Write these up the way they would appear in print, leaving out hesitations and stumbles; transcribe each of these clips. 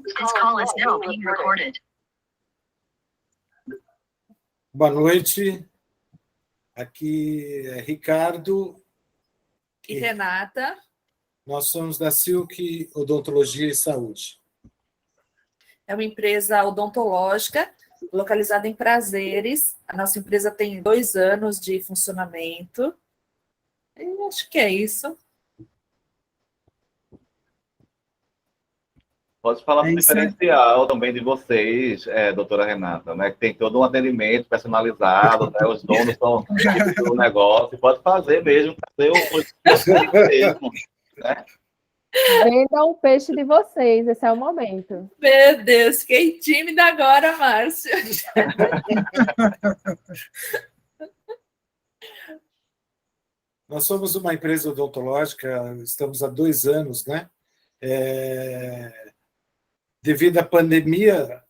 This call is now being recorded. Boa noite. Aqui é Ricardo e Renata. Nós somos da Silk Odontologia e Saúde. É uma empresa odontológica localizada em Prazeres. A nossa empresa tem 2 anos de funcionamento. Eu acho que é isso. Pode falar do diferencial também de vocês, doutora Renata, né? Que tem todo um atendimento personalizado, né? Os donos são do negócio, pode fazer mesmo, fazer o mesmo, né? Venda o peixe de vocês, esse é o momento. Meu Deus, fiquei tímida agora, Márcio. Nós somos uma empresa odontológica, estamos há 2 anos, né? Devido à pandemia,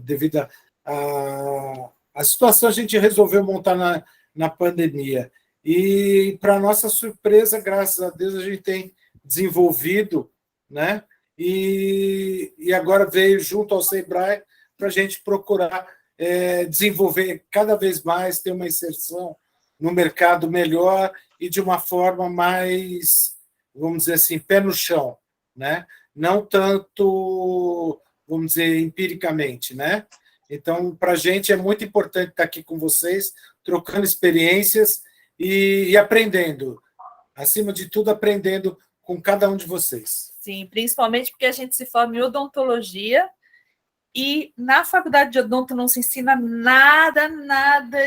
devido à situação, a gente resolveu montar na pandemia. E, para nossa surpresa, graças a Deus, a gente tem desenvolvido, né? E agora veio junto ao Sebrae para a gente procurar desenvolver cada vez mais, ter uma inserção no mercado melhor e de uma forma mais, vamos dizer assim, pé no chão, né? Não tanto, vamos dizer, empiricamente, né? Então, para a gente é muito importante estar aqui com vocês, trocando experiências e aprendendo. Acima de tudo, aprendendo com cada um de vocês. Sim, principalmente porque a gente se forma em odontologia e na faculdade de odonto não se ensina nada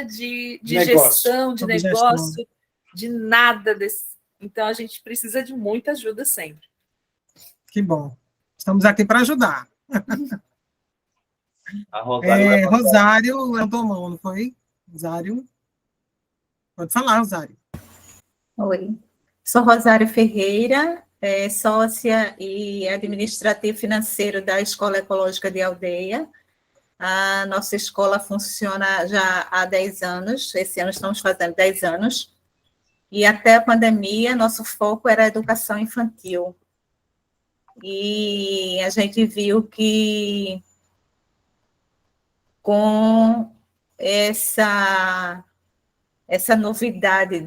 de gestão, de negócio, de nada desse. Então, a gente precisa de muita ajuda sempre. Que bom. Estamos aqui para ajudar. A Rosário, Rosário levantou a mão, não foi? Rosário? Pode falar, Rosário. Oi. Sou Rosário Ferreira, sócia e administrativo financeiro da Escola Ecológica de Aldeia. A nossa escola funciona já há 10 anos. Esse ano estamos fazendo 10 anos. E até a pandemia, nosso foco era a educação infantil. E a gente viu que com essa novidade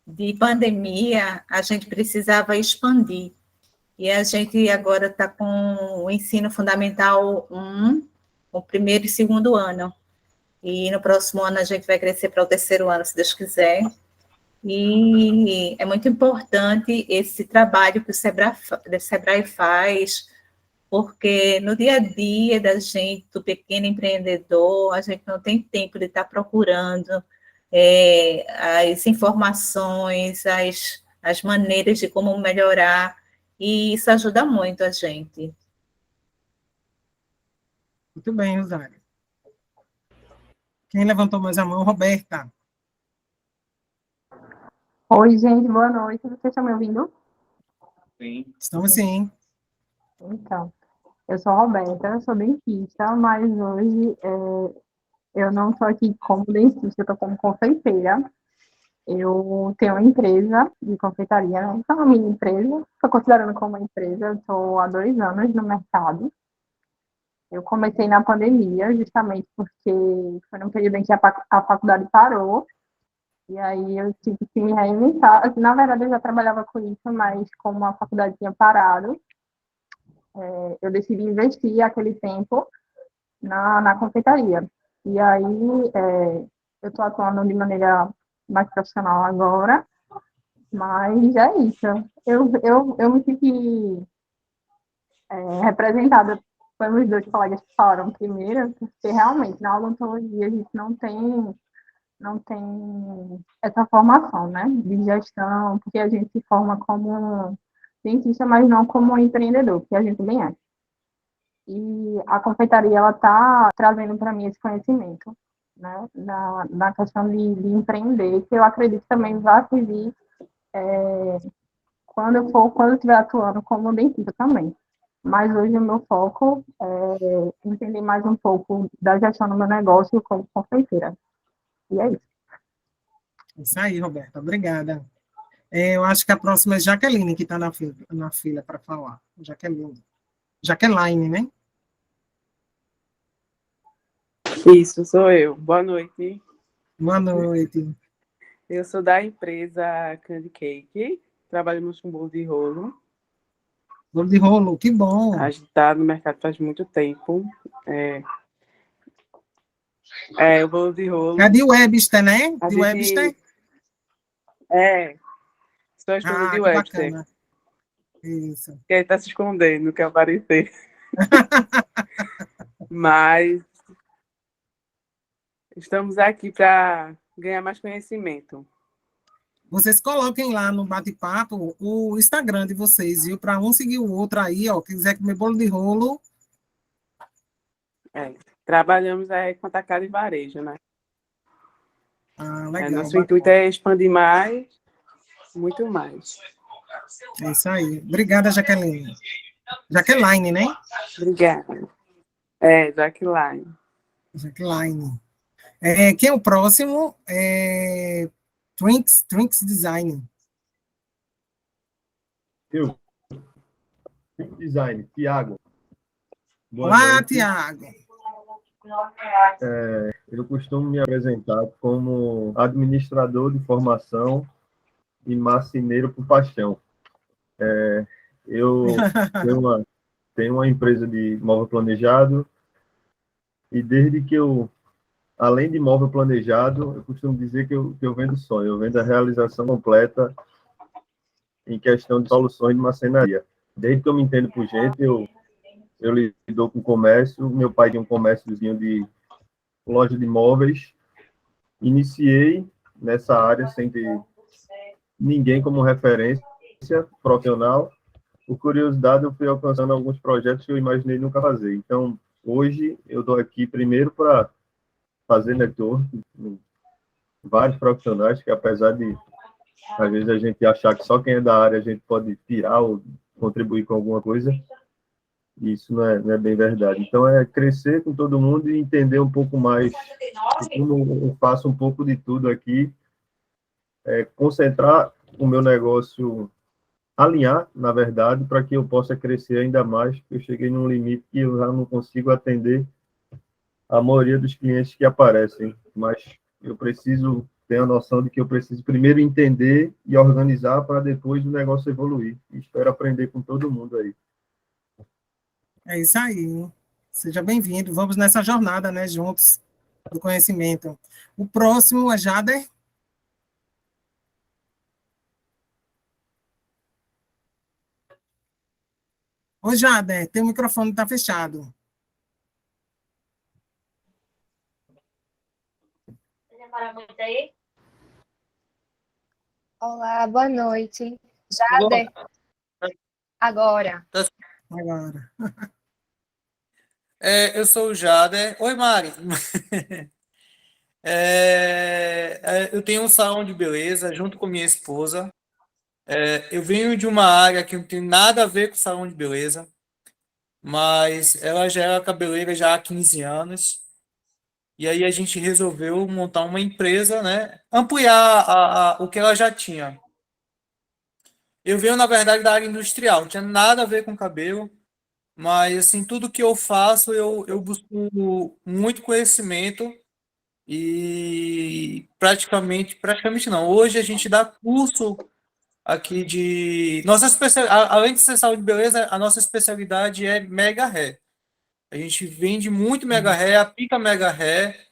de pandemia, a gente precisava expandir. E a gente agora está com o ensino fundamental 1, o 1º e 2º ano. E no próximo ano a gente vai crescer para o 3º ano, se Deus quiser. E é muito importante esse trabalho que o Sebrae faz, porque no dia a dia da gente, do pequeno empreendedor, a gente não tem tempo de estar procurando as informações, as maneiras de como melhorar, e isso ajuda muito a gente. Muito bem, Rosário. Quem levantou mais a mão? Roberta. Oi, gente, boa noite. Vocês estão me ouvindo? Sim. Estamos sim. Então, eu sou a Roberta, sou dentista, mas hoje eu não estou aqui como dentista, eu estou como confeiteira. Eu tenho uma empresa de confeitaria, né? Então, é uma mini empresa, estou considerando como uma empresa, eu estou há 2 anos no mercado. Eu comecei na pandemia, justamente porque foi num período em que a faculdade parou, e aí eu tive que me reinventar. Na verdade, eu já trabalhava com isso, mas como a faculdade tinha parado, eu decidi investir aquele tempo na confeitaria. E aí eu estou atuando de maneira mais profissional agora, mas é isso. Eu me senti representada pelos 2 colegas que falaram primeiro, porque realmente na odontologia a gente não tem essa formação, né, de gestão, porque a gente se forma como cientista, mas não como empreendedor, que a gente bem é. E a confeitaria, ela está trazendo para mim esse conhecimento, né, na questão de empreender, que eu acredito também vai servir quando eu estiver atuando como dentista também. Mas hoje o meu foco é entender mais um pouco da gestão do meu negócio como confeiteira. E é isso. Isso aí, Roberta. Obrigada. Eu acho que a próxima é Jaqueline, que está na fila para falar. Jaqueline. Jaqueline, né? Isso, sou eu. Boa noite. Boa noite. Eu sou da empresa Candy Cake. Trabalhamos com bolo de rolo. Bolo de rolo, que bom. A gente está no mercado faz muito tempo. O bolo de rolo. É de Webster, né? A De gente- Webster? Estou estudando de Que Webster. bacana. Isso. Que aí tá se escondendo, não quer aparecer. Mas estamos aqui para ganhar mais conhecimento. Vocês coloquem lá no bate-papo o Instagram de vocês, viu? Para um seguir o outro aí, ó. Quem quiser comer bolo de rolo. Trabalhamos com atacado e varejo, né? Legal. Nosso intuito é expandir mais, muito mais. É isso aí. Obrigada, Jaqueline. Jaqueline, né? Obrigada. Jaqueline. Jaqueline. Quem é o próximo? Trinks Design. Eu. Design, Tiago. Olá, Tiago. Eu costumo me apresentar como administrador de formação e marceneiro por paixão. Eu tenho uma empresa de móvel planejado e desde que além de móvel planejado, eu costumo dizer que eu vendo sonho, eu vendo a realização completa em questão de soluções de marcenaria. Desde que eu me entendo por gente, eu lido com comércio, meu pai tinha um comérciozinho de loja de móveis, iniciei nessa área sem ter ninguém como referência profissional. Por curiosidade, eu fui alcançando alguns projetos que eu imaginei nunca fazer. Então, hoje, eu estou aqui primeiro para fazer network com vários profissionais, que apesar de, às vezes, a gente achar que só quem é da área a gente pode tirar ou contribuir com alguma coisa, isso não é bem verdade. Então, é crescer com todo mundo e entender um pouco mais, como eu faço um pouco de tudo aqui, concentrar o meu negócio, alinhar, na verdade, para que eu possa crescer ainda mais, porque eu cheguei num limite que eu já não consigo atender a maioria dos clientes que aparecem, mas eu preciso ter a noção de que eu preciso primeiro entender e organizar para depois o negócio evoluir. E espero aprender com todo mundo aí. É isso aí. Seja bem-vindo. Vamos nessa jornada, né, juntos, do conhecimento. O próximo é Jader. Oi, Jader, teu microfone está fechado. Demora muito aí? Olá, boa noite. Jader. Agora. Agora. Eu sou o Jader. Oi, Mari. Eu tenho um salão de beleza junto com minha esposa. Eu venho de uma área que não tem nada a ver com salão de beleza, mas ela já era cabeleireira já há 15 anos. E aí a gente resolveu montar uma empresa, né? Ampliar o que ela já tinha. Eu venho, na verdade, da área industrial, não tinha nada a ver com cabelo, mas assim, tudo que eu faço, eu busco muito conhecimento e praticamente não. Hoje a gente dá curso aqui de... Além de ser saúde e beleza, a nossa especialidade é mega hair. A gente vende muito mega hair, aplica mega hair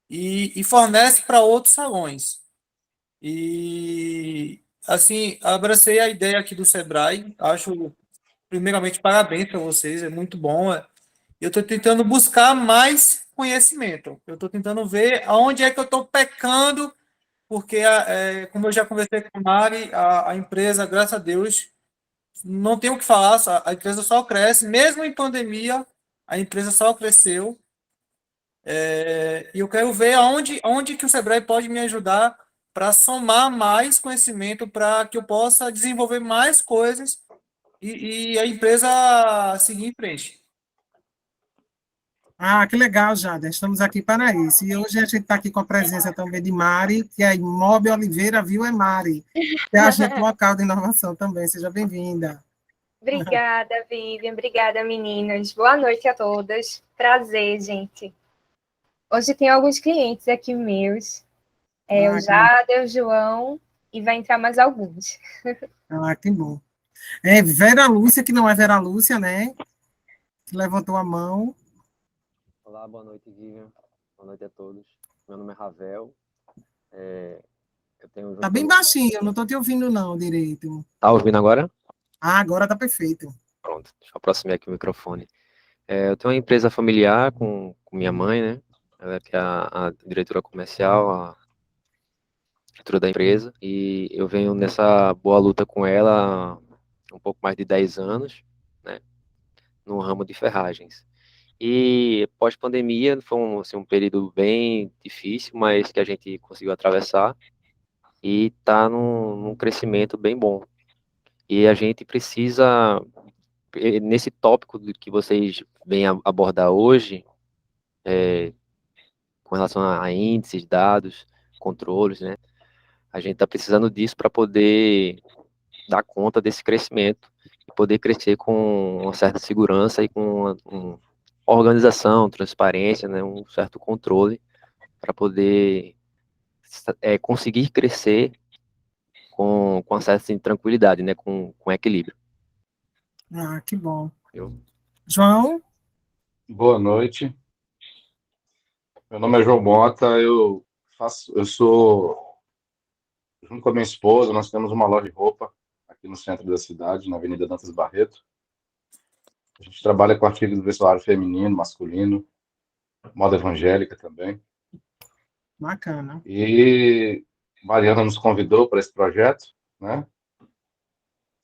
e fornece para outros salões. E, assim, abracei a ideia aqui do Sebrae. Acho, primeiramente, parabéns para vocês, é muito bom. Eu estou tentando buscar mais conhecimento. Eu estou tentando ver aonde é que eu estou pecando, porque, como eu já conversei com a Mari, a empresa, graças a Deus, não tem o que falar, a empresa só cresce, mesmo em pandemia, a empresa só cresceu. E eu quero ver onde que o Sebrae pode me ajudar para somar mais conhecimento, para que eu possa desenvolver mais coisas e a empresa seguir em frente. Que legal, Jader. Estamos aqui para isso. E hoje a gente está aqui com a presença também de Mari, que é a Imob Oliveira Viu é Mari, que é agente local de inovação também. Seja bem-vinda. Obrigada, Vivian. Obrigada, meninas. Boa noite a todas. Prazer, gente. Hoje tem alguns clientes aqui meus. O Jada, o João, e vai entrar mais alguns. Que bom. Vera Lúcia, que não é Vera Lúcia, né? Que levantou a mão. Olá, boa noite, Vivian. Boa noite a todos. Meu nome é Ravel. Tá bem baixinho, eu não estou te ouvindo não direito. Tá ouvindo agora? Agora tá perfeito. Pronto, deixa eu aproximar aqui o microfone. Eu tenho uma empresa familiar com minha mãe, né? Ela que é a diretora comercial, a diretora da empresa, e eu venho nessa boa luta com ela há um pouco mais de 10 anos, né? No ramo de ferragens. E pós-pandemia foi um período bem difícil, mas que a gente conseguiu atravessar e está num crescimento bem bom. E a gente precisa, nesse tópico que vocês vêm abordar hoje, com relação a índices, dados, controles, né? A gente está precisando disso para poder dar conta desse crescimento e poder crescer com uma certa segurança e com uma organização, transparência, né? Um certo controle para poder conseguir crescer com uma certa tranquilidade, né? Com equilíbrio. Que bom. João? Boa noite. Meu nome é João Mota, eu sou, junto com a minha esposa, nós temos uma loja de roupa aqui no centro da cidade, na Avenida Dantas Barreto. A gente trabalha com artigos do vestuário feminino, masculino, moda evangélica também. Bacana. E Mariana nos convidou para esse projeto, né?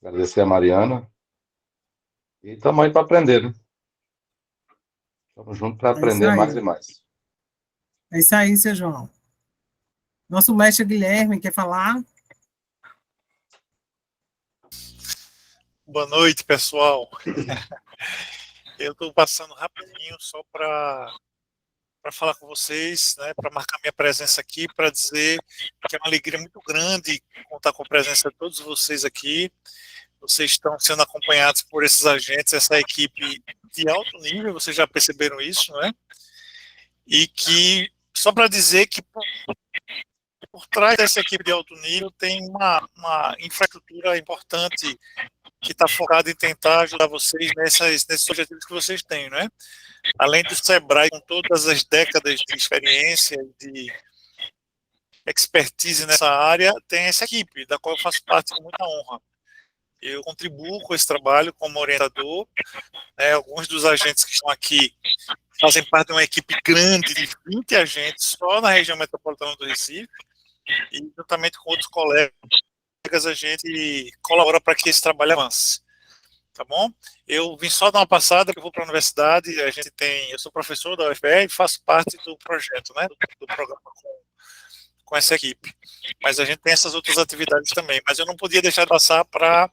Agradecer a Mariana. E estamos aí para aprender, né? Estamos juntos para aprender mais e mais. É isso aí, seu João. Nosso mestre Guilherme quer falar? Boa noite, pessoal. Eu estou passando rapidinho só para falar com vocês, né, para marcar minha presença aqui, para dizer que é uma alegria muito grande contar com a presença de todos vocês aqui. Vocês estão sendo acompanhados por esses agentes, essa equipe de alto nível, vocês já perceberam isso, né? E que, só para dizer que por trás dessa equipe de alto nível tem uma infraestrutura importante que está focada em tentar ajudar vocês nesses objetivos que vocês têm, né? Além do Sebrae, com todas as décadas de experiência, de expertise nessa área, tem essa equipe, da qual eu faço parte com muita honra. Eu contribuo com esse trabalho como orientador, né? Alguns dos agentes que estão aqui fazem parte de uma equipe grande de 20 agentes só na região metropolitana do Recife, e juntamente com outros colegas a gente colabora para que esse trabalho avance, tá bom? Eu vim só dar uma passada, eu vou para a universidade, eu sou professor da UFPR e faço parte do projeto, né, do programa com essa equipe, mas a gente tem essas outras atividades também, mas eu não podia deixar de passar para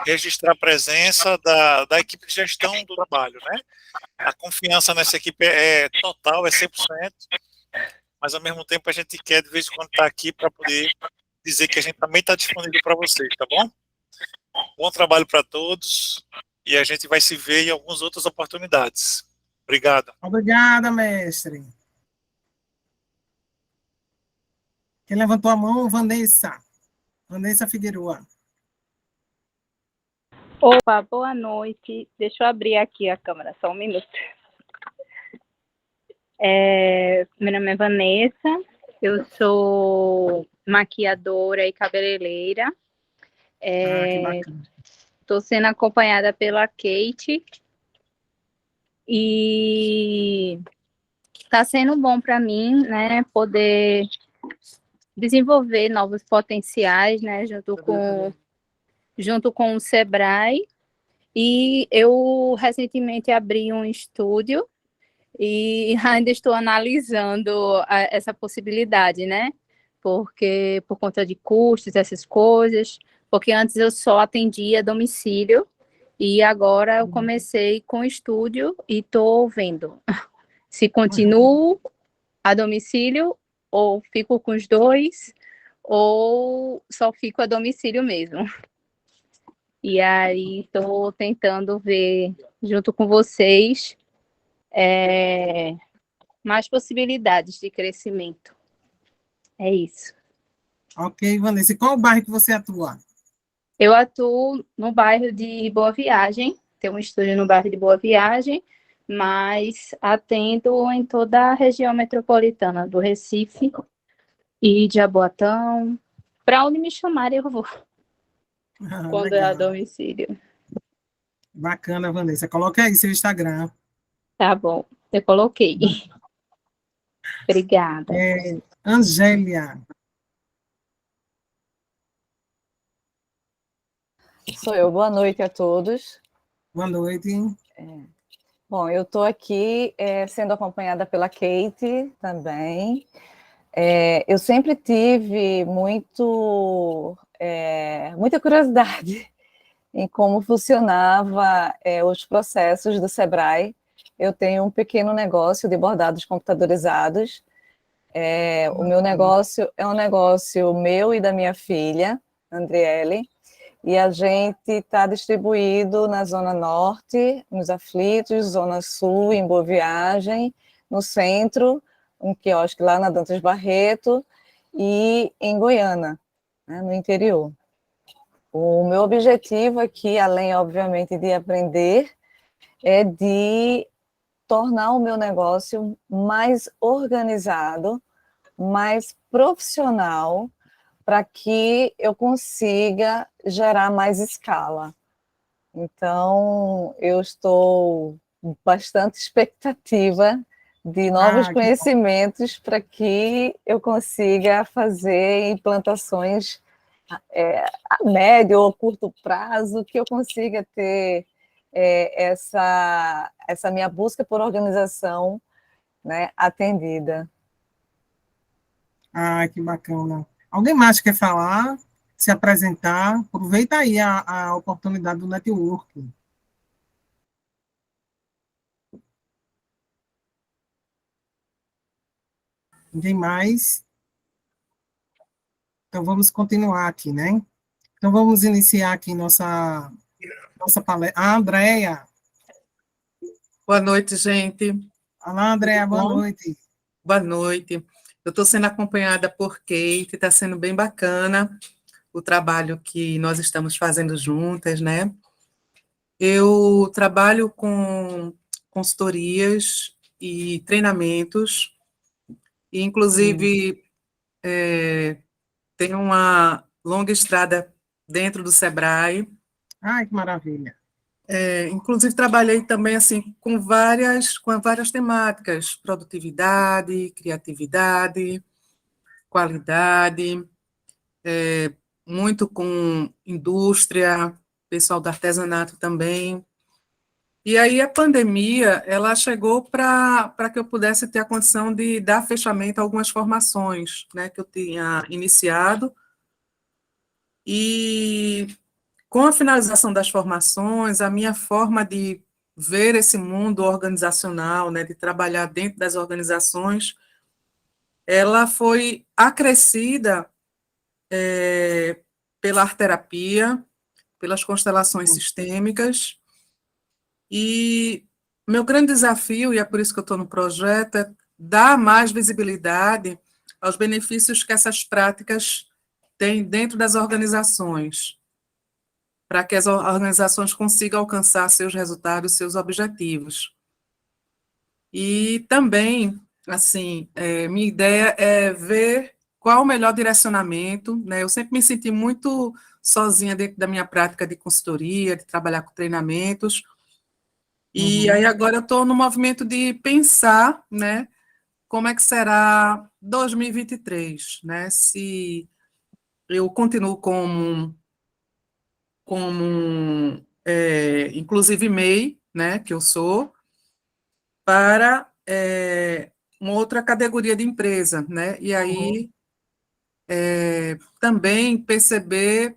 registrar a presença da equipe de gestão do trabalho, né? A confiança nessa equipe é total, é 100%, mas ao mesmo tempo a gente quer de vez em quando estar aqui para poder dizer que a gente também está disponível para vocês, tá bom? Bom trabalho para todos e a gente vai se ver em algumas outras oportunidades. Obrigado. Obrigada, mestre. Quem levantou a mão? Vanessa. Vanessa Figueroa. Opa, boa noite. Deixa eu abrir aqui a câmera, só um minuto. Meu nome é Vanessa, eu sou maquiadora e cabeleireira. Estou sendo acompanhada pela Kate e está sendo bom para mim, né, poder desenvolver novos potenciais, né, junto com o Sebrae. E eu recentemente abri um estúdio e ainda estou analisando essa possibilidade, né? Porque por conta de custos, essas coisas, porque antes eu só atendia a domicílio e agora eu comecei com estúdio e estou vendo se continuo a domicílio ou fico com os dois ou só fico a domicílio mesmo. E aí estou tentando ver, junto com vocês, mais possibilidades de crescimento. É isso. Ok, Vanessa. E qual o bairro que você atua? Eu atuo no bairro de Boa Viagem, tenho um estúdio no bairro de Boa Viagem, mas atendo em toda a região metropolitana do Recife e de Jaboatão. Para onde me chamarem, eu vou, quando é a Legal. domicílio. Bacana, Vanessa. Coloca aí seu Instagram. Tá bom, eu coloquei. Obrigada. Angélia. Sou eu. Boa noite a todos. Boa noite. Bom, eu estou aqui sendo acompanhada pela Kate também. Eu sempre tive muita curiosidade em como funcionava os processos do Sebrae. Eu tenho um pequeno negócio de bordados computadorizados. O meu negócio é um negócio meu e da minha filha, Andriele, e a gente está distribuído na Zona Norte, nos Aflitos, Zona Sul, em Boa Viagem, no centro, um quiosque lá na Dantas Barreto, e em Goiânia, né, no interior. O meu objetivo aqui, além, obviamente, de aprender, é de tornar o meu negócio mais organizado, mais profissional, para que eu consiga gerar mais escala. Então, eu estou bastante expectativa de novos conhecimentos para que eu consiga fazer implantações a médio ou curto prazo, que eu consiga ter essa minha busca por organização, né, atendida. Que bacana. Alguém mais quer falar, se apresentar? Aproveita aí a oportunidade do networking. Ninguém mais? Então, vamos continuar aqui, né? Então, vamos iniciar aqui nossa palestra. Andréia. Boa noite, gente. Olá, Andréia, boa noite. Boa noite. Eu estou sendo acompanhada por Kate, está sendo bem bacana o trabalho que nós estamos fazendo juntas, né? Eu trabalho com consultorias e treinamentos, e, inclusive, tenho uma longa estrada dentro do Sebrae. Ai, que maravilha. Inclusive, trabalhei também assim, com várias temáticas: produtividade, criatividade, qualidade, muito com indústria, pessoal do artesanato também. E aí a pandemia, ela chegou para que eu pudesse ter a condição de dar fechamento a algumas formações, né, que eu tinha iniciado. E com a finalização das formações, a minha forma de ver esse mundo organizacional, né, de trabalhar dentro das organizações, ela foi acrescida pela arteterapia, pelas constelações sistêmicas, e meu grande desafio, e é por isso que eu estou no projeto, é dar mais visibilidade aos benefícios que essas práticas têm dentro das organizações, para que as organizações consigam alcançar seus resultados, seus objetivos. E também, assim, minha ideia é ver qual o melhor direcionamento, né? Eu sempre me senti muito sozinha dentro da minha prática de consultoria, de trabalhar com treinamentos, e aí agora eu estou no movimento de pensar, né, como é que será 2023, né? Se eu continuo inclusive MEI, né, que eu sou, para uma outra categoria de empresa, né? E aí também perceber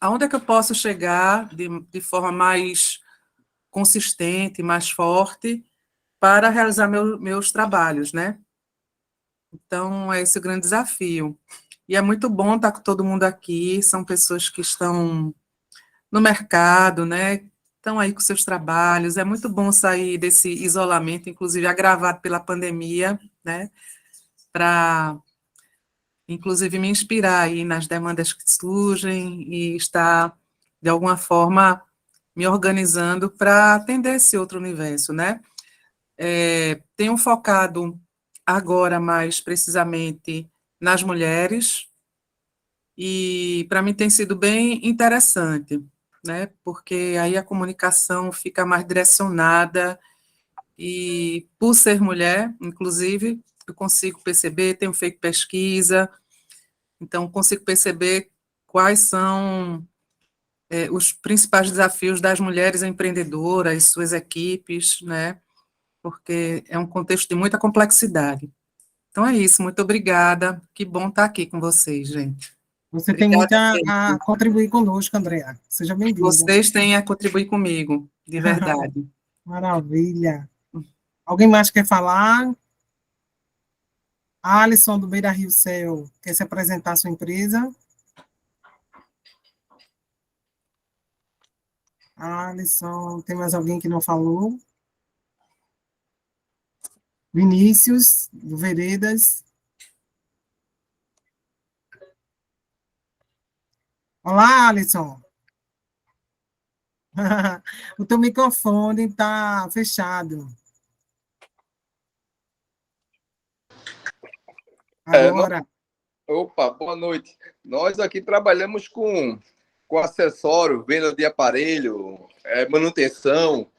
aonde é que eu posso chegar de forma mais consistente, mais forte, para realizar meus trabalhos, né? Então, é esse o grande desafio. E é muito bom estar com todo mundo aqui, são pessoas que estão no mercado, né? Estão aí com seus trabalhos. É muito bom sair desse isolamento, inclusive agravado pela pandemia, né? Para, inclusive, me inspirar aí nas demandas que surgem e estar, de alguma forma, me organizando para atender esse outro universo, né? Tenho focado agora mais precisamente nas mulheres, e para mim tem sido bem interessante, né? Porque aí a comunicação fica mais direcionada, e por ser mulher, inclusive, eu consigo perceber, tenho feito pesquisa, então consigo perceber quais são os principais desafios das mulheres empreendedoras, suas equipes, né? Porque é um contexto de muita complexidade. Então é isso, muito obrigada. Que bom estar aqui com vocês, gente. Você tem muito a contribuir conosco, Andréa. Seja bem-vinda. Vocês têm a contribuir comigo, de verdade. Maravilha. Alguém mais quer falar? Alisson, do Beira Rio Céu, quer se apresentar a sua empresa? Alisson, tem mais alguém que não falou? Vinícius, do Veredas. Olá, Alisson. O teu microfone está fechado. Agora. Opa, boa noite. Nós aqui trabalhamos com acessório, venda de aparelho, manutenção,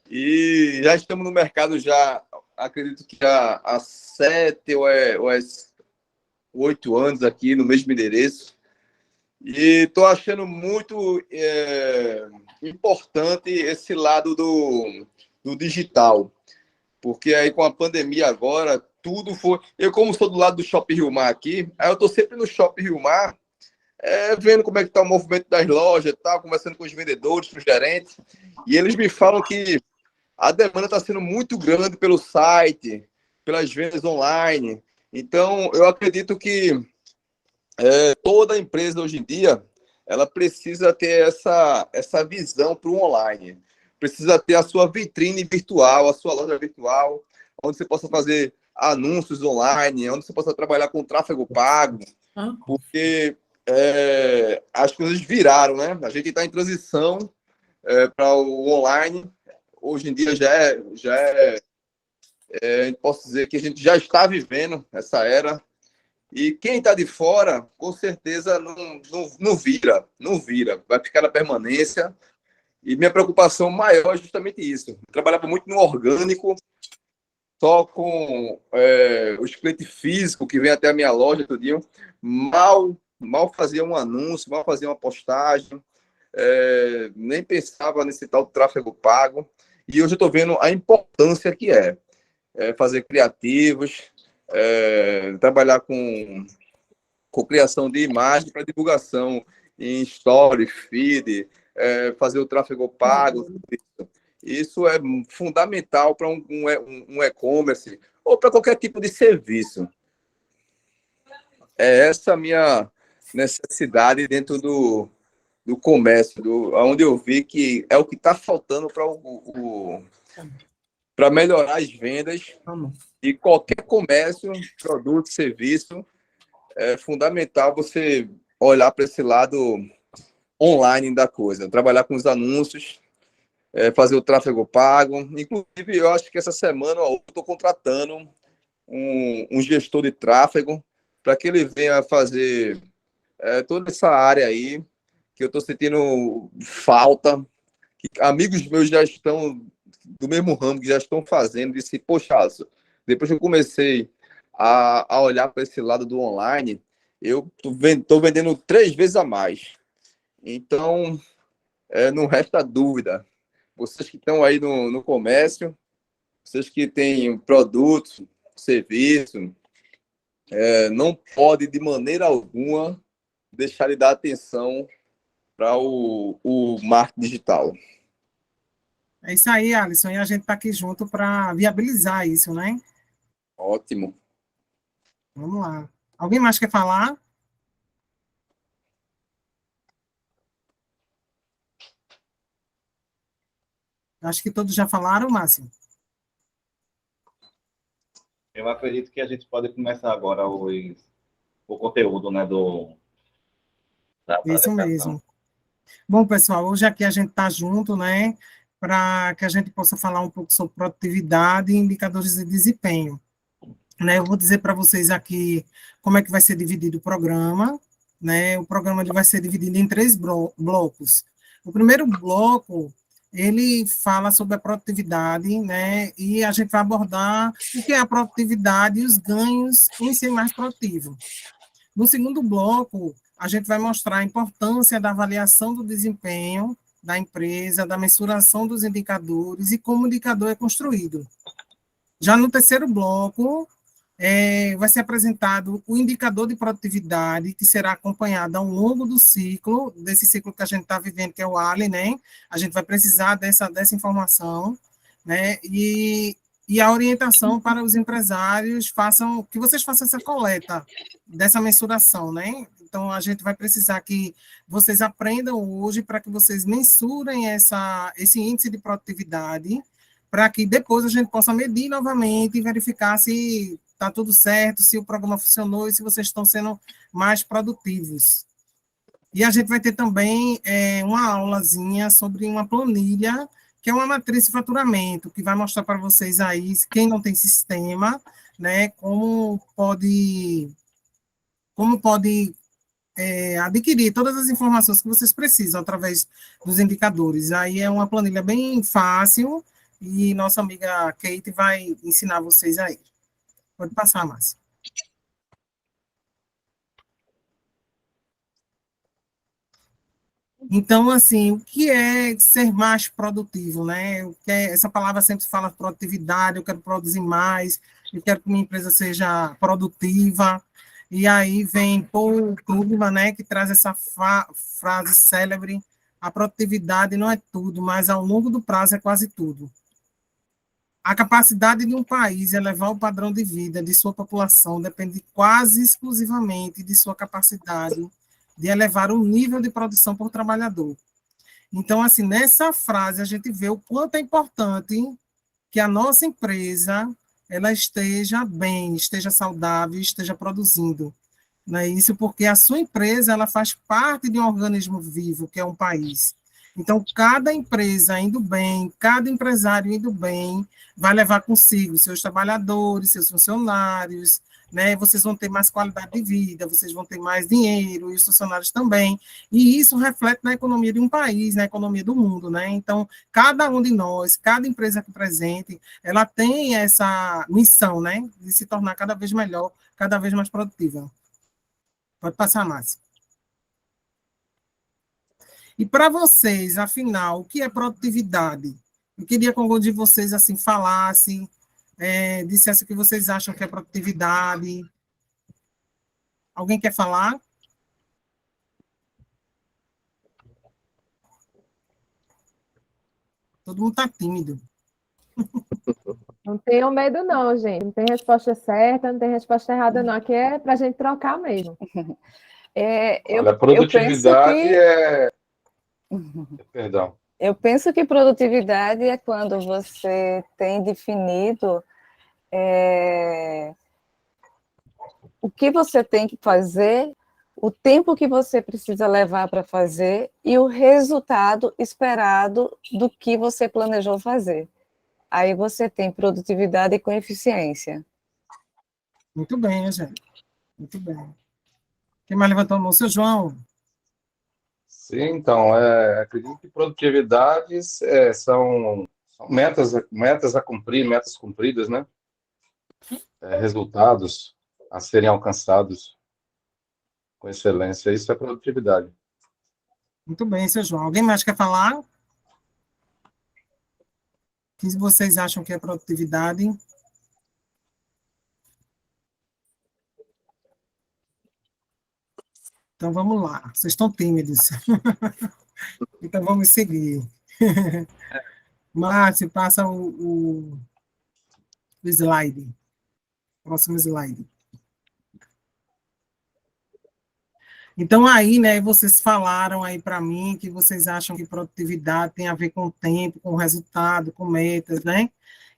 e já estamos no mercado já, acredito que já há 7 ou 8 anos aqui no mesmo endereço. E estou achando muito importante esse lado do digital, porque aí com a pandemia agora, tudo foi... Eu, como sou do lado do Shopping Rio Mar aqui, aí eu estou sempre no Shopping Rio Mar, vendo como é que está o movimento das lojas, tal, conversando com os vendedores, com os gerentes, e eles me falam que a demanda está sendo muito grande pelo site, pelas vendas online. Então, eu acredito que toda empresa hoje em dia ela precisa ter essa visão para o online. Precisa ter a sua vitrine virtual, a sua loja virtual, onde você possa fazer anúncios online, onde você possa trabalhar com tráfego pago, porque as coisas viraram, né? A gente está em transição para o online. Hoje em dia posso dizer que a gente já está vivendo essa era. E quem está de fora, com certeza, não vira. Vai ficar na permanência. E minha preocupação maior é justamente isso. Eu trabalhava muito no orgânico, só com os clientes físicos que vêm até a minha loja todo dia. Mal fazia um anúncio, mal fazia uma postagem, nem pensava nesse tal tráfego pago. E hoje eu estou vendo a importância que é fazer criativos, trabalhar com criação de imagem para divulgação em story, feed, fazer o tráfego pago. Isso é fundamental para um e-commerce ou para qualquer tipo de serviço. É essa a minha necessidade dentro do comércio, onde eu vi que é o que está faltando para melhorar as vendas. E qualquer comércio, produto, serviço, é fundamental você olhar para esse lado online da coisa, trabalhar com os anúncios, fazer o tráfego pago. Inclusive, eu acho que essa semana eu estou contratando um gestor de tráfego para que ele venha fazer toda essa área aí, que eu estou sentindo falta, que amigos meus já estão do mesmo ramo, que já estão fazendo, disse, poxa, depois que eu comecei a olhar para esse lado do online, eu estou vendendo 3 vezes a mais. Então, não resta dúvida. Vocês que estão aí no comércio, vocês que têm produto, serviço, não pode, de maneira alguma, deixar de dar atenção para o marketing digital. É isso aí, Alisson, e a gente está aqui junto para viabilizar isso, né? Ótimo. Vamos lá. Alguém mais quer falar? Acho que todos já falaram, Márcio. Eu acredito que a gente pode começar agora o conteúdo, né, da Isso apresentação. mesmo. Bom, pessoal, hoje aqui a gente está junto, né, para que a gente possa falar um pouco sobre produtividade e indicadores de desempenho. Né, eu vou dizer para vocês aqui como é que vai ser dividido o programa, né? O programa ele vai ser dividido em 3 blocos. O primeiro bloco, ele fala sobre a produtividade, né? E a gente vai abordar o que é a produtividade e os ganhos em ser mais produtivo. No segundo bloco, a gente vai mostrar a importância da avaliação do desempenho da empresa, da mensuração dos indicadores e como o indicador é construído. Já no terceiro bloco, vai ser apresentado o indicador de produtividade, que será acompanhado ao longo do ciclo, desse ciclo que a gente está vivendo, que é o ALE, né? A gente vai precisar dessa informação, né? E a orientação para os empresários que vocês façam essa coleta dessa mensuração, né? Então, a gente vai precisar que vocês aprendam hoje para que vocês mensurem esse índice de produtividade, para que depois a gente possa medir novamente e verificar se está tudo certo, se o programa funcionou e se vocês estão sendo mais produtivos. E a gente vai ter também uma aulazinha sobre uma planilha, que é uma matriz de faturamento, que vai mostrar para vocês aí, quem não tem sistema, né, como pode adquirir todas as informações que vocês precisam através dos indicadores. Aí é uma planilha bem fácil, e nossa amiga Kate vai ensinar vocês aí. Pode passar, Márcia. Então, assim, o que é ser mais produtivo, né? Essa palavra sempre fala produtividade, eu quero produzir mais, eu quero que minha empresa seja produtiva. E aí vem Paul Krugman, né, que traz essa frase célebre: a produtividade não é tudo, mas ao longo do prazo é quase tudo. A capacidade de um país elevar o padrão de vida de sua população depende quase exclusivamente de sua capacidade de elevar o nível de produção por trabalhador. Então, assim, nessa frase a gente vê o quanto é importante que a nossa empresa ela esteja bem, esteja saudável, esteja produzindo. Não é isso? Porque a sua empresa ela faz parte de um organismo vivo, que é um país. Então, cada empresa indo bem, cada empresário indo bem, vai levar consigo seus trabalhadores, seus funcionários, né? Vocês vão ter mais qualidade de vida, vocês vão ter mais dinheiro, e os funcionários também. E isso reflete na economia de um país, na economia do mundo, né? Então, cada um de nós, cada empresa aqui presente, ela tem essa missão, né? De se tornar cada vez melhor, cada vez mais produtiva. Pode passar, Márcia. E para vocês, afinal, o que é produtividade? Eu queria que algum de vocês assim falasse, dissesse o que vocês acham que é produtividade. Alguém quer falar? Todo mundo está tímido. Não tenham medo, não, gente. Não tem resposta certa, não tem resposta errada, não. Aqui é para a gente trocar mesmo. Olha, produtividade Perdão. Eu penso que produtividade é quando você tem definido o que você tem que fazer, o tempo que você precisa levar para fazer e o resultado esperado do que você planejou fazer. Aí você tem produtividade com eficiência. Muito bem, gente. Muito bem. Quem mais levantou a mão? Seu João. Sim, então, acredito que produtividades são metas a cumprir, metas cumpridas, né? Resultados a serem alcançados com excelência. Isso é produtividade. Muito bem, seu João. Alguém mais quer falar? O que vocês acham que é produtividade? Então, vamos lá. Vocês estão tímidos. Então, vamos seguir. Márcio, passa o slide. Próximo slide. Então, aí, né, vocês falaram aí para mim que vocês acham que produtividade tem a ver com o tempo, com o resultado, com metas, né?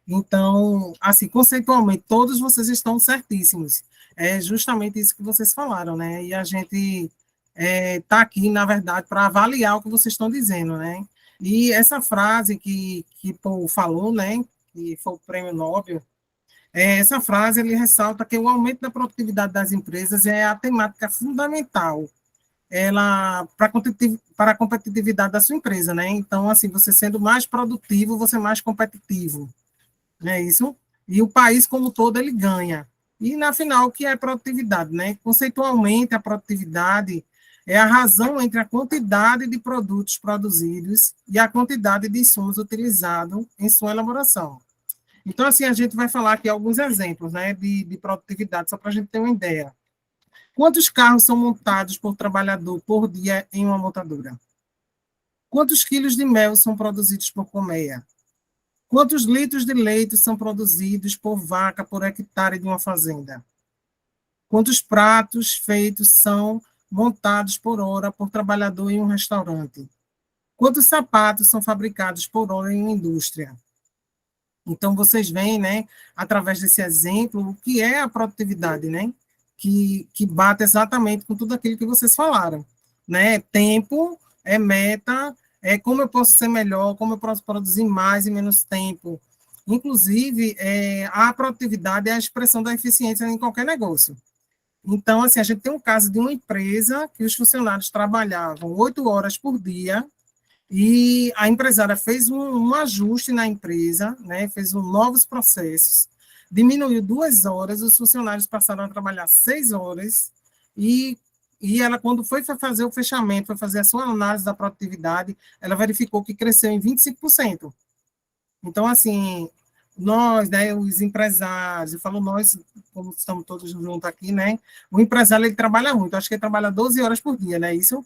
Então, assim, conceitualmente, todos vocês estão certíssimos. É justamente isso que vocês falaram, né? E a gente está aqui, na verdade, para avaliar o que vocês estão dizendo, né? E essa frase que Paul falou, né? Que foi o prêmio Nobel, essa frase ele ressalta que o aumento da produtividade das empresas é a temática fundamental para a competitividade da sua empresa, né? Então, assim, você sendo mais produtivo, você é mais competitivo, não é isso? E o país como um todo ele ganha. E na final, o que é produtividade, né? Conceitualmente, a produtividade é a razão entre a quantidade de produtos produzidos e a quantidade de insumos utilizados em sua elaboração. Então, assim, a gente vai falar aqui alguns exemplos, né, de produtividade, só para a gente ter uma ideia. Quantos carros são montados por trabalhador por dia em uma montadora? Quantos quilos de mel são produzidos por colmeia? Quantos litros de leite são produzidos por vaca por hectare de uma fazenda? Quantos pratos feitos são montados por hora por trabalhador em um restaurante? Quantos sapatos são fabricados por hora em uma indústria? Então, vocês veem, né, através desse exemplo, o que é a produtividade, né? Que bate exatamente com tudo aquilo que vocês falaram, né? Tempo é meta, é como eu posso ser melhor, como eu posso produzir mais em menos tempo. Inclusive, a produtividade é a expressão da eficiência em qualquer negócio. Então, assim, a gente tem um caso de uma empresa que os funcionários trabalhavam 8 horas por dia e a empresária fez um ajuste na empresa, né, fez novos processos, diminuiu 2 horas, os funcionários passaram a trabalhar 6 horas, e ela, quando foi fazer o fechamento, foi fazer a sua análise da produtividade, ela verificou que cresceu em 25%. Então, assim, nós, né, os empresários, eu falo nós, como estamos todos juntos aqui, né, o empresário, ele trabalha muito, acho que ele trabalha 12 horas por dia, né, isso?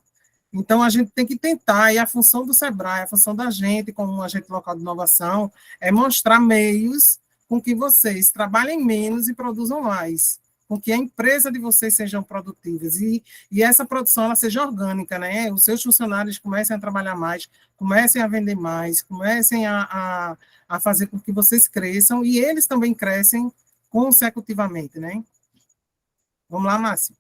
Então, a gente tem que tentar, e a função do SEBRAE, a função da gente, como agente local de inovação, é mostrar meios com que vocês trabalhem menos e produzam mais, com que a empresa de vocês sejam produtivas, e essa produção ela seja orgânica, né? Os seus funcionários comecem a trabalhar mais, comecem a vender mais, comecem a fazer com que vocês cresçam, e eles também crescem consecutivamente, né? Vamos lá, Márcio.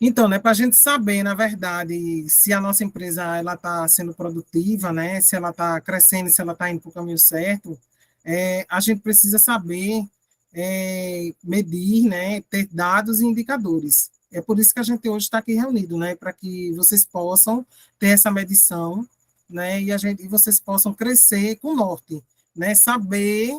Então, né, para a gente saber, na verdade, se a nossa empresa ela está sendo produtiva, né, se ela está crescendo, se ela está indo para o caminho certo, a gente precisa saber medir, né, ter dados e indicadores. É por isso que a gente hoje está aqui reunido, né, para que vocês possam ter essa medição, né, e vocês possam crescer com norte, né, saber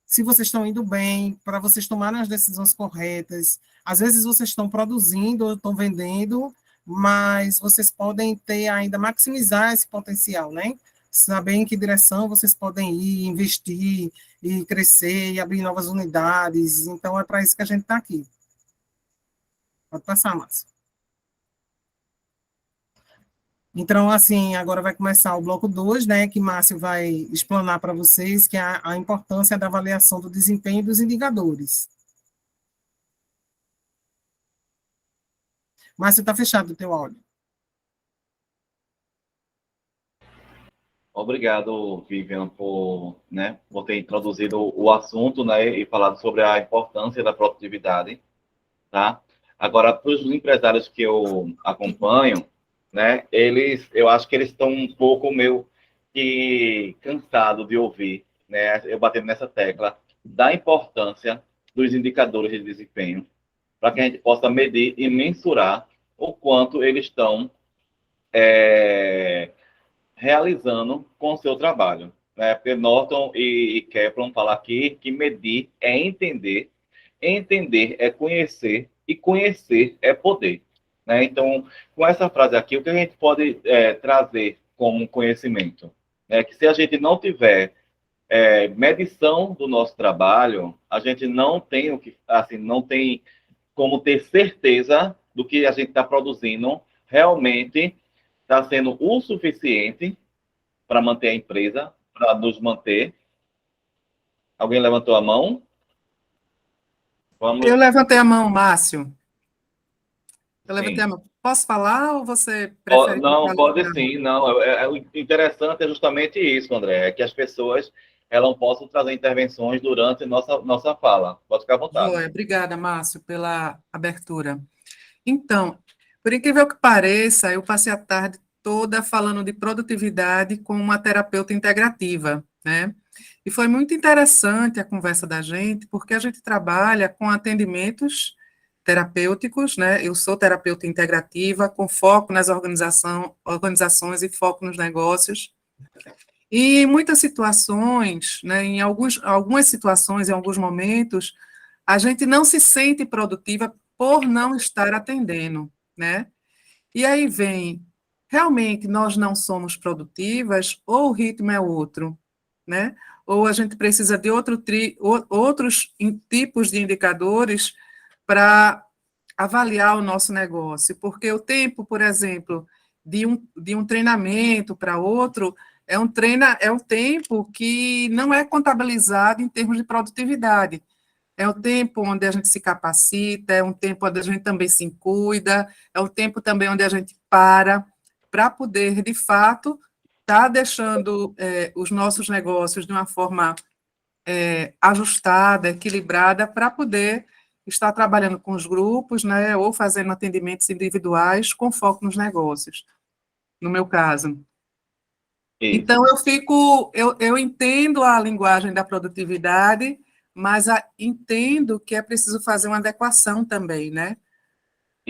se vocês estão indo bem, para vocês tomarem as decisões corretas. Às vezes vocês estão produzindo, ou estão vendendo, mas vocês podem ter ainda, maximizar esse potencial, né? Saber em que direção vocês podem ir, investir, e crescer, e abrir novas unidades. Então, é para isso que a gente está aqui. Pode passar, Márcio. Então, assim, agora vai começar o bloco 2, né, que Márcio vai explanar para vocês, que é a importância da avaliação do desempenho dos indicadores. Márcio, está fechado o teu áudio. Obrigado, Vivian, por ter introduzido o assunto, né, e falado sobre a importância da produtividade, tá? Agora, para os empresários que eu acompanho, né, eu acho que eles estão um pouco meio que cansados de ouvir, né, eu batendo nessa tecla da importância dos indicadores de desempenho, para que a gente possa medir e mensurar o quanto eles estão realizando com o seu trabalho, né? Porque Norton e Kaplan falam aqui que medir é entender, entender é conhecer e conhecer é poder. Né? Então, com essa frase aqui, o que a gente pode trazer como conhecimento? É que se a gente não tiver medição do nosso trabalho, a gente não tem não tem como ter certeza do que a gente está produzindo realmente está sendo o suficiente para manter a empresa, para nos manter. Alguém levantou a mão? Vamos. Eu levantei a mão, Márcio. Eu levantei a mão. Posso falar ou você prefere que eu Não, fale? pode sim. Não, o interessante é justamente isso, André, é que as pessoas elas possam trazer intervenções durante nossa fala. Pode ficar à vontade. Joia, obrigada, Márcio, pela abertura. Então, por incrível que pareça, eu passei a tarde toda falando de produtividade com uma terapeuta integrativa, né? E foi muito interessante a conversa da gente, porque a gente trabalha com atendimentos terapêuticos, né? Eu sou terapeuta integrativa, com foco nas organizações e foco nos negócios. E em muitas situações, né, em algumas situações, em alguns momentos, a gente não se sente produtiva por não estar atendendo, né? E aí vem, realmente nós não somos produtivas ou o ritmo é outro, né? Ou a gente precisa de outros tipos de indicadores para avaliar o nosso negócio, porque o tempo, por exemplo, de um treinamento para outro é um tempo que não é contabilizado em termos de produtividade. É o tempo onde a gente se capacita, é um tempo onde a gente também se cuida, é o tempo também onde a gente para poder, de fato, estar deixando os nossos negócios de uma forma ajustada, equilibrada, para poder estar trabalhando com os grupos, né, ou fazendo atendimentos individuais com foco nos negócios, no meu caso. Então, eu entendo a linguagem da produtividade, mas entendo que é preciso fazer uma adequação também, né?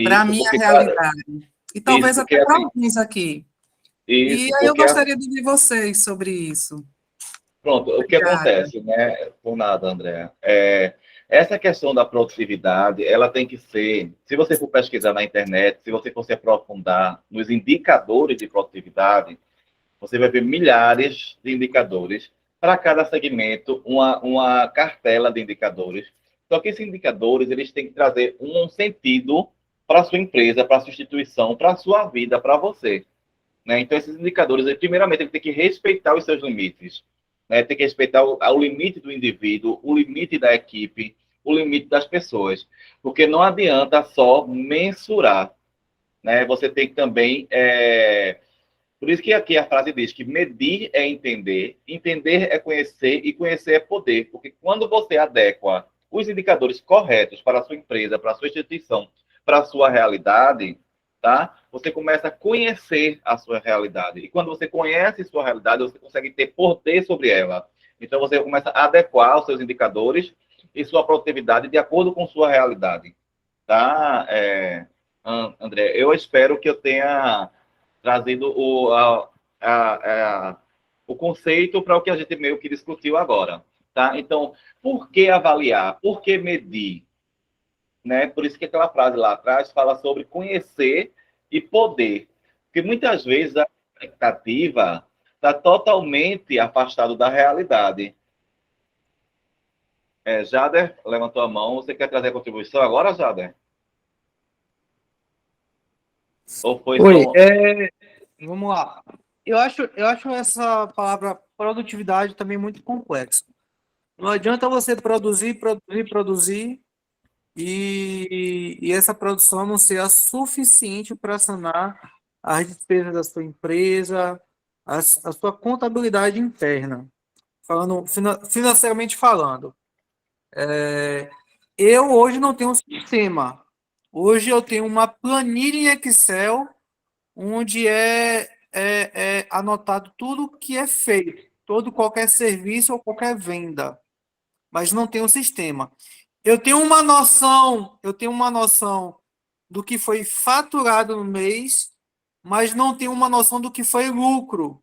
Para a minha realidade. E talvez até para alguns aqui. E aí eu gostaria de ouvir vocês sobre isso. Pronto, o que acontece, né? Por nada, André. Essa questão da produtividade, ela tem que ser, se você for pesquisar na internet, se você for se aprofundar nos indicadores de produtividade, você vai ver milhares de indicadores. Para cada segmento, uma cartela de indicadores. Só que esses indicadores, eles têm que trazer um sentido para a sua empresa, para a sua instituição, para a sua vida, para você. Né? Então, esses indicadores, primeiramente, ele tem que respeitar os seus limites. Né? Tem que respeitar o limite do indivíduo, o limite da equipe, o limite das pessoas. Porque não adianta só mensurar. Né? Você tem que também... Por isso que aqui a frase diz que medir é entender, entender é conhecer e conhecer é poder. Porque quando você adequa os indicadores corretos para a sua empresa, para a sua instituição, para a sua realidade, tá? Você começa a conhecer a sua realidade. E quando você conhece a sua realidade, você consegue ter poder sobre ela. Então, você começa a adequar os seus indicadores e sua produtividade de acordo com sua realidade. Tá, André? Eu espero que eu tenha trazido o conceito para o que a gente meio que discutiu agora. Tá? Então, por que avaliar? Por que medir? Né? Por isso que aquela frase lá atrás fala sobre conhecer e poder. Porque muitas vezes a expectativa está totalmente afastada da realidade. Jader levantou a mão. Você quer trazer a contribuição agora, Jader? Ou foi Oi, vamos lá. Eu acho essa palavra produtividade também muito complexa. Não adianta você produzir e essa produção não ser a suficiente para sanar as despesas da sua empresa, a sua contabilidade interna. Financeiramente falando. Eu hoje não tenho um sistema. Hoje eu tenho uma planilha em Excel onde é anotado tudo que é feito, qualquer serviço ou qualquer venda, mas não tem um sistema. Eu tenho uma noção do que foi faturado no mês, mas não tenho uma noção do que foi lucro,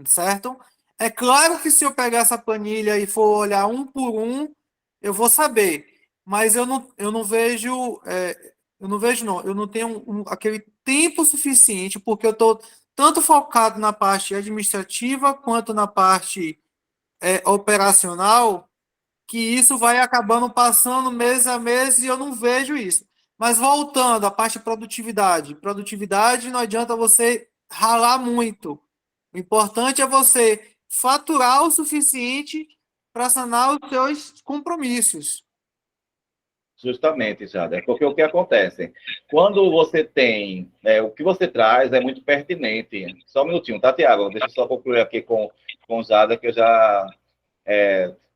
certo? É claro que se eu pegar essa planilha e for olhar um por um, eu vou saber, mas eu não vejo, eu não tenho aquele tempo suficiente, porque eu estou tanto focado na parte administrativa quanto na parte operacional, que isso vai acabando passando mês a mês e eu não vejo isso. Mas voltando à parte de produtividade não adianta você ralar muito. O importante é você faturar o suficiente para sanar os seus compromissos. Justamente, Jader, porque o que acontece? Quando você tem, o que você traz é muito pertinente. Só um minutinho, tá, Tiago? Deixa eu só concluir aqui com o Jader, que eu já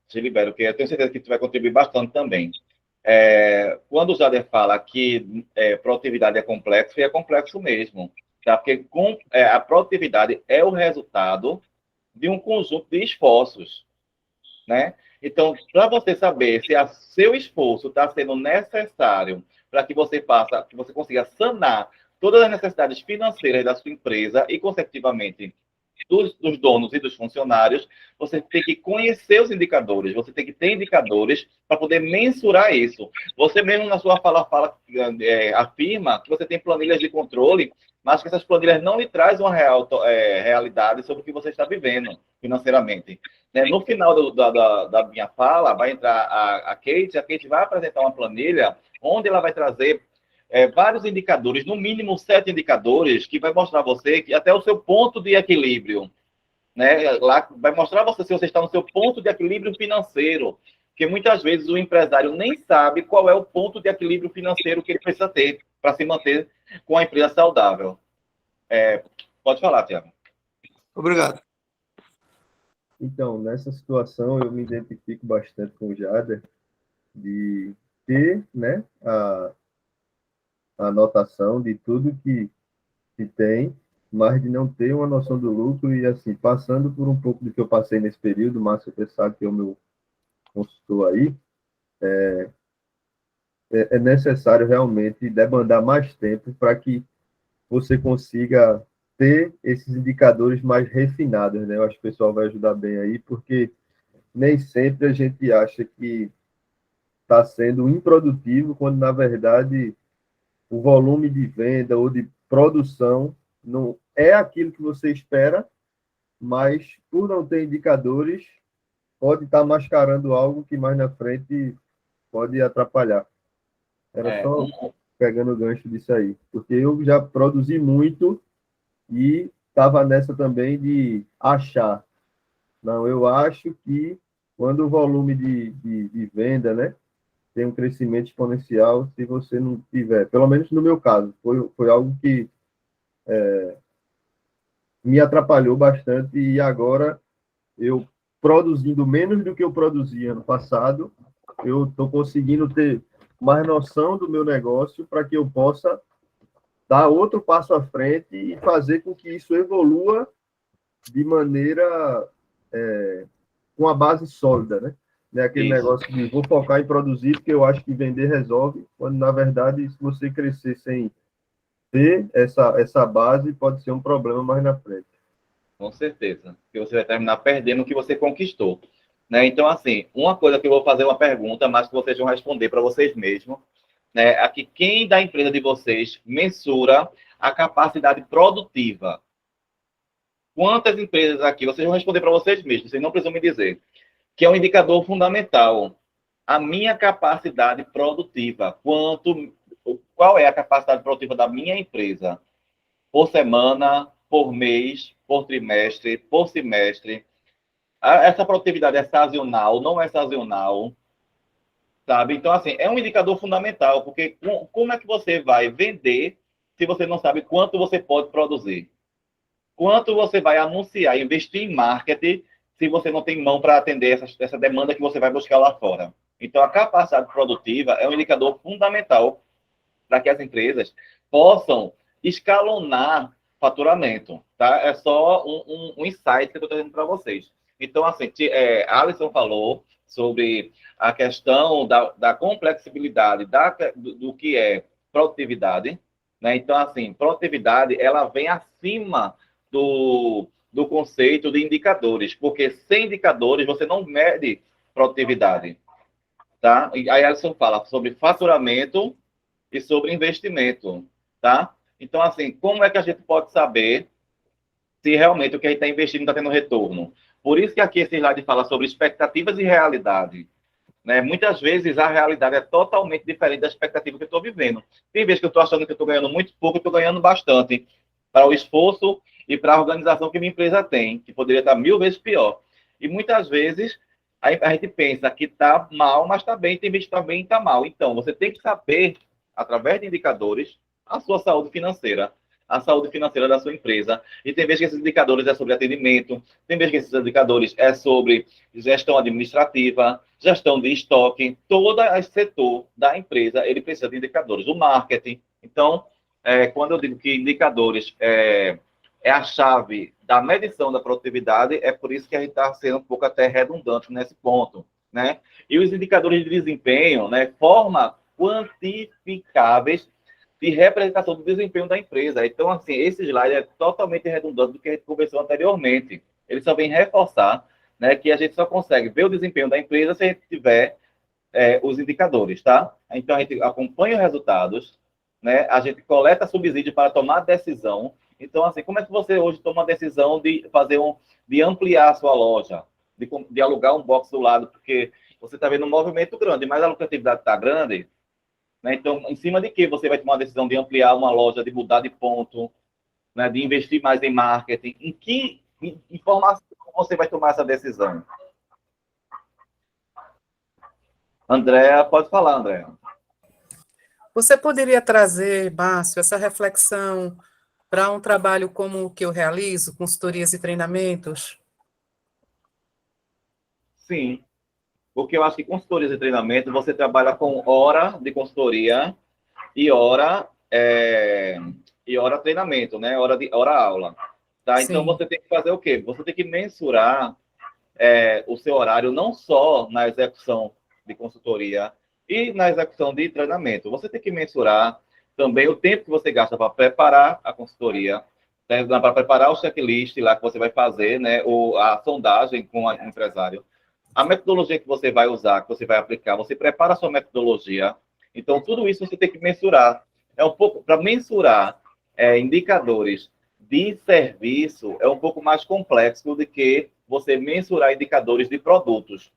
te libero, porque eu tenho certeza que tu vai contribuir bastante também. Quando o Jader fala que produtividade é complexo, e é complexo mesmo, tá? Porque a produtividade é o resultado de um conjunto de esforços, né? Então, para você saber se o seu esforço está sendo necessário para que você consiga sanar todas as necessidades financeiras da sua empresa e, consecutivamente, dos donos e dos funcionários, você tem que conhecer os indicadores, você tem que ter indicadores para poder mensurar isso. Você mesmo, na sua fala afirma que você tem planilhas de controle, mas que essas planilhas não lhe trazem uma realidade sobre o que você está vivendo financeiramente. No final da minha fala, vai entrar a Kate vai apresentar uma planilha onde ela vai trazer vários indicadores, no mínimo 7 indicadores, que vai mostrar a você que até o seu ponto de equilíbrio, né? Lá vai mostrar a você se você está no seu ponto de equilíbrio financeiro, porque muitas vezes o empresário nem sabe qual é o ponto de equilíbrio financeiro que ele precisa ter para se manter com a empresa saudável. Pode falar, Tiago. Obrigado. Então, nessa situação, eu me identifico bastante com o Jader, de ter, né, a anotação de tudo que tem, mas de não ter uma noção do lucro e, assim, passando por um pouco do que eu passei nesse período, o Márcio sabe que é o meu consultor aí, é necessário realmente demandar mais tempo para que você consiga ter esses indicadores mais refinados, né? Eu acho que o pessoal vai ajudar bem aí, porque nem sempre a gente acha que está sendo improdutivo, quando, na verdade, o volume de venda ou de produção não é aquilo que você espera, mas, por não ter indicadores, pode estar mascarando algo que mais na frente pode atrapalhar. Era só pegando o gancho disso aí, porque eu já produzi muito e estava nessa também de achar. Não, eu acho que quando o volume de venda, né, tem um crescimento exponencial, se você não tiver, pelo menos no meu caso, foi algo que me atrapalhou bastante, e agora eu, produzindo menos do que eu produzia ano passado, eu estou conseguindo ter mais noção do meu negócio para que eu possa dar outro passo à frente e fazer com que isso evolua de maneira com a base sólida, né? Não é aquele negócio de vou focar em produzir porque eu acho que vender resolve, quando, na verdade, se você crescer sem ter essa base, pode ser um problema mais na frente. Com certeza. Porque você vai terminar perdendo o que você conquistou. Né? Então, assim, uma coisa que eu vou fazer uma pergunta, mas que vocês vão responder para vocês mesmos, né? Aqui, quem da empresa de vocês mensura a capacidade produtiva? Quantas empresas aqui, vocês vão responder para vocês mesmos, vocês não precisam me dizer, que é um indicador fundamental. A minha capacidade produtiva. Qual é a capacidade produtiva da minha empresa? Por semana, por mês, por trimestre, por semestre. Essa produtividade é sazonal, não é sazonal, sabe? Então, assim, é um indicador fundamental, porque como é que você vai vender se você não sabe quanto você pode produzir? Quanto você vai anunciar, investir em marketing, se você não tem mão para atender essa demanda que você vai buscar lá fora? Então, a capacidade produtiva é um indicador fundamental para que as empresas possam escalonar faturamento, tá? É só um insight que eu estou trazendo para vocês. Então, assim, Alisson falou sobre a questão da complexibilidade do que é produtividade, né? Então, assim, produtividade, ela vem acima do conceito de indicadores, porque sem indicadores você não mede produtividade, tá? E aí Alisson fala sobre faturamento e sobre investimento, tá? Então, assim, como é que a gente pode saber se realmente o que a gente está investindo está tendo retorno? Por isso que aqui esse slide fala sobre expectativas e realidade. Né? Muitas vezes a realidade é totalmente diferente da expectativa que eu estou vivendo. Tem vezes que eu estou achando que eu estou ganhando muito pouco, eu estou ganhando bastante para o esforço e para a organização que minha empresa tem, que poderia estar 1000 vezes pior. E muitas vezes Aí a gente pensa que está mal, mas está bem, tem vezes que está bem e está mal. Então, você tem que saber, através de indicadores, a sua saúde financeira, a saúde financeira da sua empresa. E tem vezes que esses indicadores é sobre atendimento, tem vezes que esses indicadores é sobre gestão administrativa, gestão de estoque. Todo esse setor da empresa, ele precisa de indicadores. O marketing. Então, quando eu digo que indicadores é a chave da medição da produtividade, é por isso que a gente está sendo um pouco até redundante nesse ponto, né? E os indicadores de desempenho, né, forma quantificáveis de representação do desempenho da empresa. Então, assim, esse slide é totalmente redundante do que a gente conversou anteriormente. Ele só vem reforçar, né, que a gente só consegue ver o desempenho da empresa se a gente tiver os indicadores, tá? Então, a gente acompanha os resultados, né, a gente coleta subsídio para tomar decisão. Então, assim, como é que você hoje toma a decisão de fazer de ampliar a sua loja, de alugar um box do lado, porque você está vendo um movimento grande, mas a lucratividade está grande, né? Então, em cima de que você vai tomar a decisão de ampliar uma loja, de mudar de ponto, né, de investir mais em marketing? Em que informação você vai tomar essa decisão? Andréa, pode falar, Andréa. Você poderia trazer, Márcio, essa reflexão para um trabalho como o que eu realizo, consultorias e treinamentos? Sim, porque eu acho que consultorias e treinamento, você trabalha com hora de consultoria e hora treinamento, né? Hora aula. Tá? Então, você tem que fazer o quê? Você tem que mensurar o seu horário não só na execução de consultoria e na execução de treinamento. Você tem que mensurar também o tempo que você gasta para preparar a consultoria, né, para preparar o checklist lá que você vai fazer, né, a sondagem com o empresário. A metodologia que você vai usar, que você vai aplicar, você prepara a sua metodologia. Então, tudo isso você tem que mensurar. É um pouco, para mensurar indicadores de serviço, é um pouco mais complexo do que você mensurar indicadores de produtos,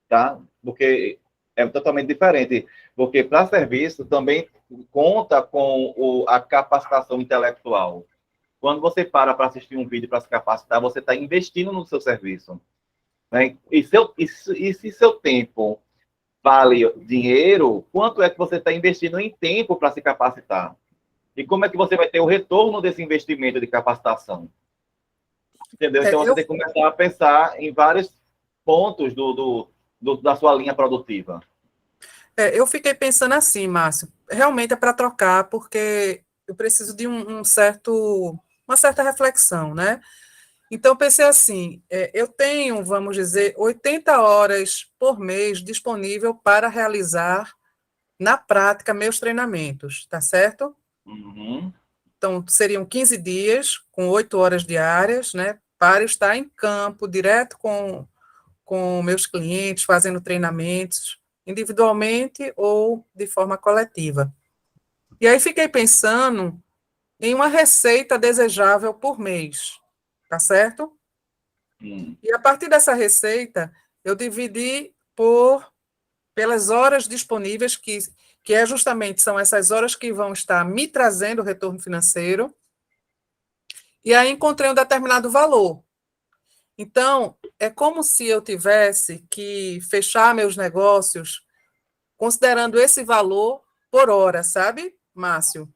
tá? Porque é totalmente diferente. Porque para serviço também conta com a capacitação intelectual. Quando você para assistir um vídeo para se capacitar, você está investindo no seu serviço. Né? E se seu tempo vale dinheiro, quanto é que você está investindo em tempo para se capacitar? E como é que você vai ter o retorno desse investimento de capacitação? Entendeu? Então, você tem que começar a pensar em vários pontos da sua linha produtiva. Eu fiquei pensando assim, Márcio, realmente é para trocar, porque eu preciso de uma certa reflexão, né? Então, eu pensei assim, eu tenho, vamos dizer, 80 horas por mês disponível para realizar, na prática, meus treinamentos, tá certo? Uhum. Então, seriam 15 dias, com 8 horas diárias, né, para estar em campo, direto com meus clientes, fazendo treinamentos, individualmente ou de forma coletiva. E aí fiquei pensando em uma receita desejável por mês, tá certo? E a partir dessa receita, eu dividi pelas horas disponíveis, que justamente são essas horas que vão estar me trazendo retorno financeiro, e aí encontrei um determinado valor. Então, é como se eu tivesse que fechar meus negócios considerando esse valor por hora, sabe, Márcio?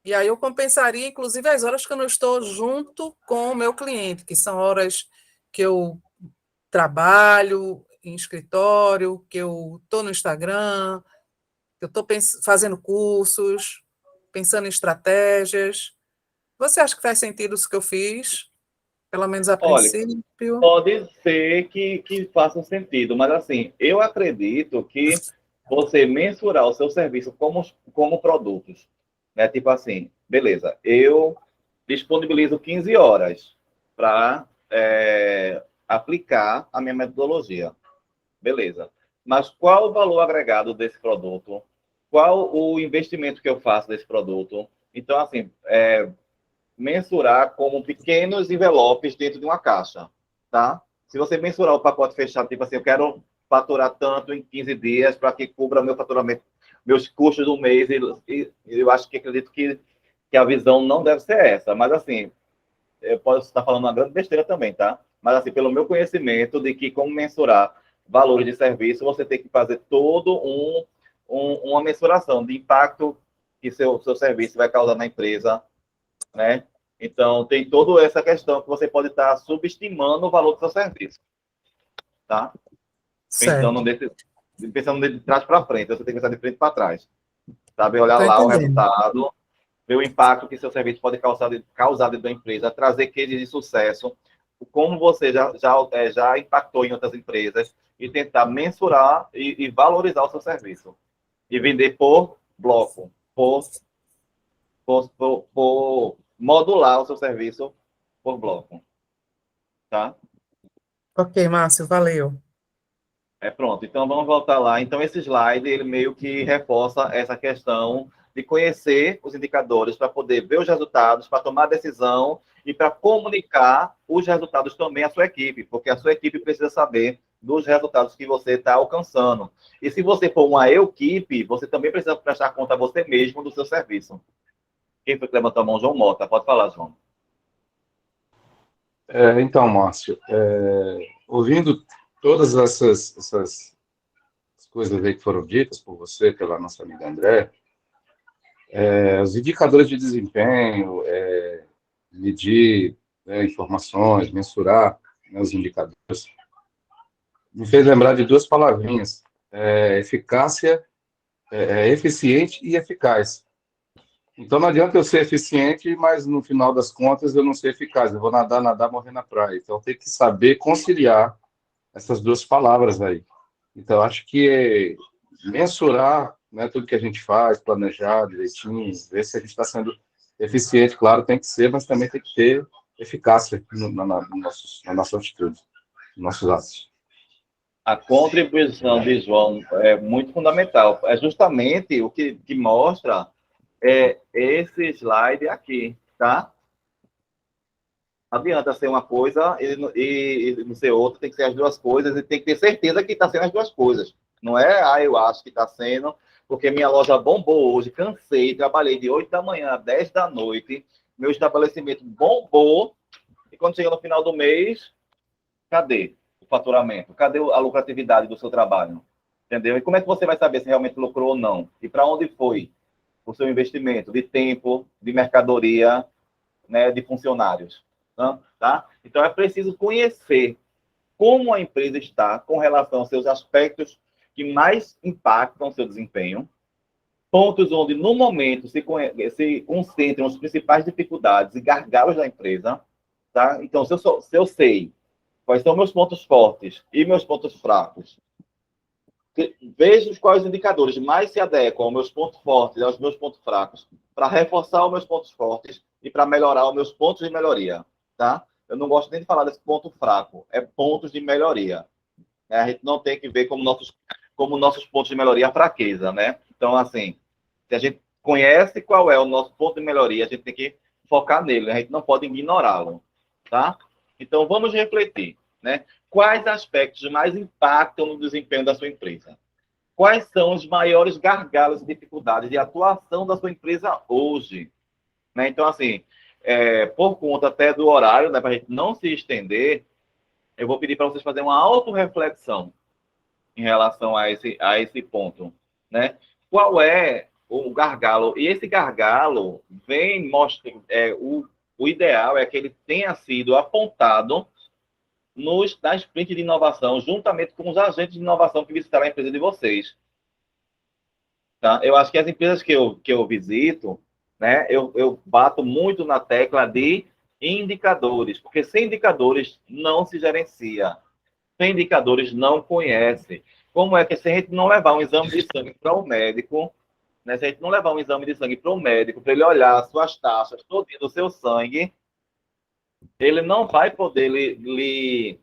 E aí eu compensaria, inclusive, as horas que eu não estou junto com o meu cliente, que são horas que eu trabalho em escritório, que eu estou no Instagram, que eu estou fazendo cursos, pensando em estratégias. Você acha que faz sentido isso que eu fiz? Pelo menos a princípio? Pode ser que faça sentido, mas assim, eu acredito que você mensurar o seu serviço como produtos, né? Tipo assim, beleza, eu disponibilizo 15 horas para aplicar a minha metodologia. Beleza. Mas qual o valor agregado desse produto? Qual o investimento que eu faço desse produto? Então, assim, mensurar como pequenos envelopes dentro de uma caixa, tá? Se você mensurar o pacote fechado, tipo assim, eu quero faturar tanto em 15 dias para que cubra meu faturamento, meus custos do mês, e eu acredito que a visão não deve ser essa, mas assim, eu posso estar falando uma grande besteira também, tá? mas assim, pelo meu conhecimento de que como mensurar valores de serviço, você tem que fazer todo uma mensuração de impacto que seu serviço vai causar na empresa, né? Então, tem toda essa questão que você pode estar subestimando o valor do seu serviço, tá? Pensando de trás para frente, você tem que pensar de frente para trás, sabe? Olhar lá o resultado, ver o impacto que seu serviço pode causar dentro da empresa, trazer cases de sucesso, como você já impactou em outras empresas, e tentar mensurar e valorizar o seu serviço. E vender por bloco, por modular o seu serviço por bloco. Tá? Ok, Márcio, valeu. Pronto, então vamos voltar lá. Então, esse slide, ele meio que reforça essa questão de conhecer os indicadores para poder ver os resultados, para tomar decisão e para comunicar os resultados também à sua equipe, porque a sua equipe precisa saber dos resultados que você está alcançando. E se você for uma equipe, você também precisa prestar conta a você mesmo do seu serviço. Quem foi que levantou a mão? João Mota. Pode falar, João. Então, Márcio, ouvindo todas essas coisas aí que foram ditas por você, pela nossa amiga André, os indicadores de desempenho, medir informações, mensurar, né, os indicadores, me fez lembrar de duas palavrinhas, eficácia, eficiente e eficaz. Então, não adianta eu ser eficiente, mas no final das contas eu não ser eficaz. Eu vou nadar, morrer na praia. Então, tem que saber conciliar essas duas palavras aí. Então, acho que mensurar, né, tudo que a gente faz, planejar direitinho, ver se a gente está sendo eficiente, claro, tem que ser, mas também tem que ter eficácia na nossa atitude, nos nossos atos. A contribuição de João é muito fundamental. É justamente o que mostra esse slide aqui, tá? Não adianta ser uma coisa e não ser outra, tem que ser as duas coisas, e tem que ter certeza que está sendo as duas coisas. Não é, eu acho que está sendo, porque minha loja bombou hoje, cansei, trabalhei de 8 da manhã a 10 da noite, meu estabelecimento bombou, e quando chega no final do mês, cadê o faturamento? Cadê a lucratividade do seu trabalho? Entendeu? E como é que você vai saber se realmente lucrou ou não? E para onde foi o seu investimento de tempo, de mercadoria, né, de funcionários? Tá? Então, é preciso conhecer como a empresa está com relação aos seus aspectos que mais impactam o seu desempenho, pontos onde, no momento, se concentram as principais dificuldades e gargalos da empresa. Tá? Então, se eu sei quais são meus pontos fortes e meus pontos fracos, vejo quais indicadores mais se adequam aos meus pontos fortes e aos meus pontos fracos, para reforçar os meus pontos fortes e para melhorar os meus pontos de melhoria. Tá? Eu não gosto nem de falar desse ponto fraco, é pontos de melhoria. A gente não tem que ver como nossos pontos de melhoria a fraqueza, né? Então, assim, se a gente conhece qual é o nosso ponto de melhoria, a gente tem que focar nele, a gente não pode ignorá-lo, tá? Então, vamos refletir, né? Quais aspectos mais impactam no desempenho da sua empresa? Quais são os maiores gargalos e dificuldades de atuação da sua empresa hoje? Né? Então, assim, por conta até do horário, né, para a gente não se estender, eu vou pedir para vocês fazerem uma autorreflexão em relação a esse ponto. Né? Qual é o gargalo? E esse gargalo vem mostrar... o ideal é que ele tenha sido apontado na sprint de inovação, juntamente com os agentes de inovação que visitaram a empresa de vocês. Tá? Eu acho que as empresas que eu visito, né, eu bato muito na tecla de indicadores, porque sem indicadores não se gerencia. Sem indicadores não conhece. Como é que se a gente não levar um exame de sangue para o médico, né, se a gente não levar um exame de sangue para o médico, para ele olhar as suas taxas, todo do seu sangue, ele não vai poder lhe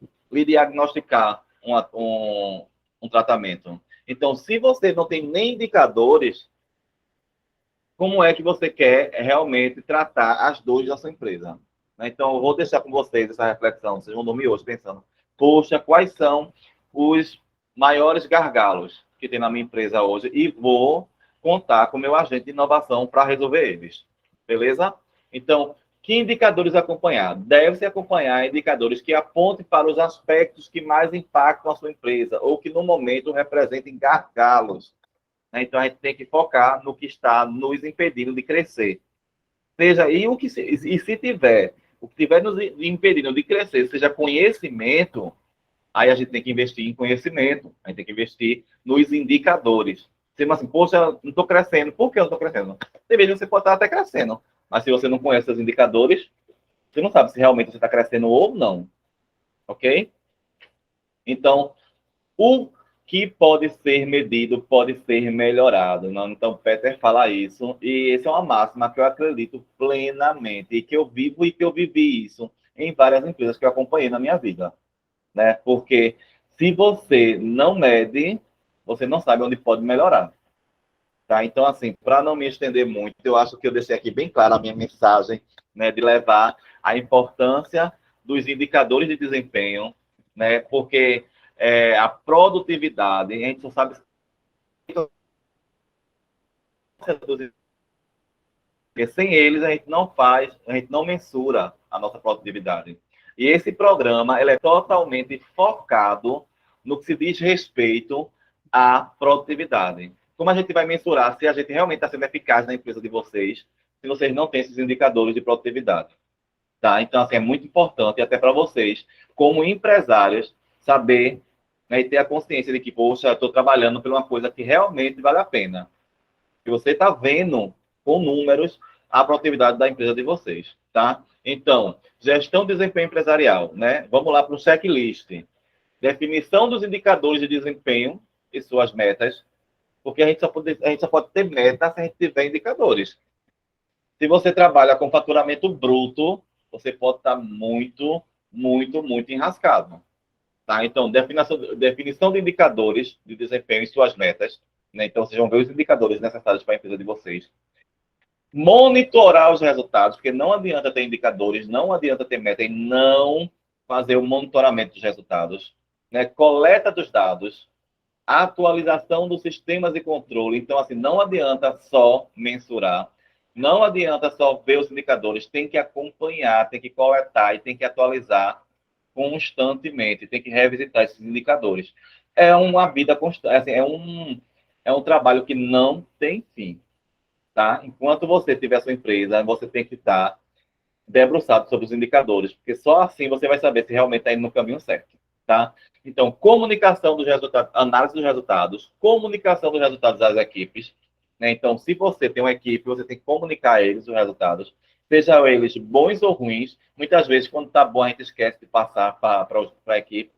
diagnosticar um tratamento. Então, se você não tem nem indicadores, como é que você quer realmente tratar as dores da sua empresa? Então, eu vou deixar com vocês essa reflexão. Vocês vão dormir hoje pensando, poxa, quais são os maiores gargalos que tem na minha empresa hoje? E vou contar com o meu agente de inovação para resolver eles. Beleza? Então, Que indicadores acompanhar? Deve-se acompanhar indicadores que apontem para os aspectos que mais impactam a sua empresa ou que, no momento, representem gargalos. Né? Então, a gente tem que focar no que está nos impedindo de crescer. Seja, e se tiver, o que estiver nos impedindo de crescer, seja conhecimento, aí a gente tem que investir em conhecimento, a gente tem que investir nos indicadores. Você fala assim, poxa, não estou crescendo. Por que eu não estou crescendo? Deveria você pode estar até crescendo. Mas se você não conhece os indicadores, você não sabe se realmente você está crescendo ou não. Ok? Então, o que pode ser medido pode ser melhorado. Não? Então, Peter fala isso. E essa é uma máxima que eu acredito plenamente. E que eu vivo e que eu vivi isso em várias empresas que eu acompanhei na minha vida. Né? Porque se você não mede, você não sabe onde pode melhorar. Tá? Então, assim, para não me estender muito, eu acho que eu deixei aqui bem clara a minha mensagem, né, de levar a importância dos indicadores de desempenho, né, porque a produtividade, a gente só sabe porque sem eles a gente não mensura a nossa produtividade. E esse programa ele é totalmente focado no que se diz respeito à produtividade. Como a gente vai mensurar se a gente realmente está sendo eficaz na empresa de vocês, se vocês não têm esses indicadores de produtividade? Tá? Então, assim, é muito importante, até para vocês, como empresários, saber, né, e ter a consciência de que, poxa, eu estou trabalhando por uma coisa que realmente vale a pena. Que você está vendo com números a produtividade da empresa de vocês. Tá? Então, gestão de desempenho empresarial. Né? Vamos lá para o checklist. Definição dos indicadores de desempenho e suas metas. Porque a gente só pode ter meta se a gente tiver indicadores. Se você trabalha com faturamento bruto, você pode estar muito enrascado. Tá? Então, definição de indicadores de desempenho e suas metas. Né? Então, vocês vão ver os indicadores necessários para a empresa de vocês. Monitorar os resultados, porque não adianta ter indicadores, não adianta ter meta e não fazer o monitoramento dos resultados. Né? Coleta dos dados. Atualização dos sistemas de controle. Então, assim, não adianta só mensurar, não adianta só ver os indicadores, tem que acompanhar, tem que coletar e tem que atualizar constantemente, tem que revisitar esses indicadores. É uma vida constante, assim, é um trabalho que não tem fim, tá? Enquanto você tiver a sua empresa, você tem que estar debruçado sobre os indicadores, porque só assim você vai saber se realmente está indo no caminho certo, tá? Então, comunicação dos resultados, análise dos resultados, comunicação dos resultados das equipes. Né? Então, se você tem uma equipe, você tem que comunicar a eles os resultados, sejam eles bons ou ruins. Muitas vezes, quando está bom, a gente esquece de passar para a equipe.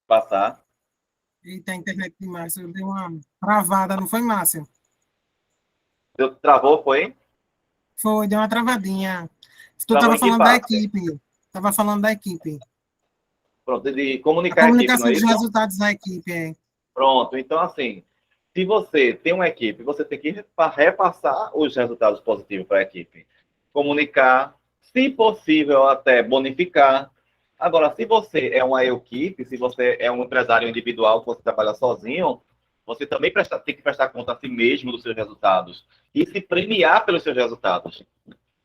Passar. Eita, a internet de Márcio deu uma travada, não foi, Márcio? Travou, foi? Foi, deu uma travadinha. Tu estava falando da equipe. Estava falando da equipe. Pronto, de comunicar a comunicação a equipe, dos resultados da equipe, é. Pronto, então assim, se você tem uma equipe, você tem que repassar os resultados positivos para a equipe. Comunicar, se possível, até bonificar. Agora, se você é uma equipe, se você é um empresário individual, que você trabalha sozinho, você também tem que prestar conta a si mesmo dos seus resultados e se premiar pelos seus resultados,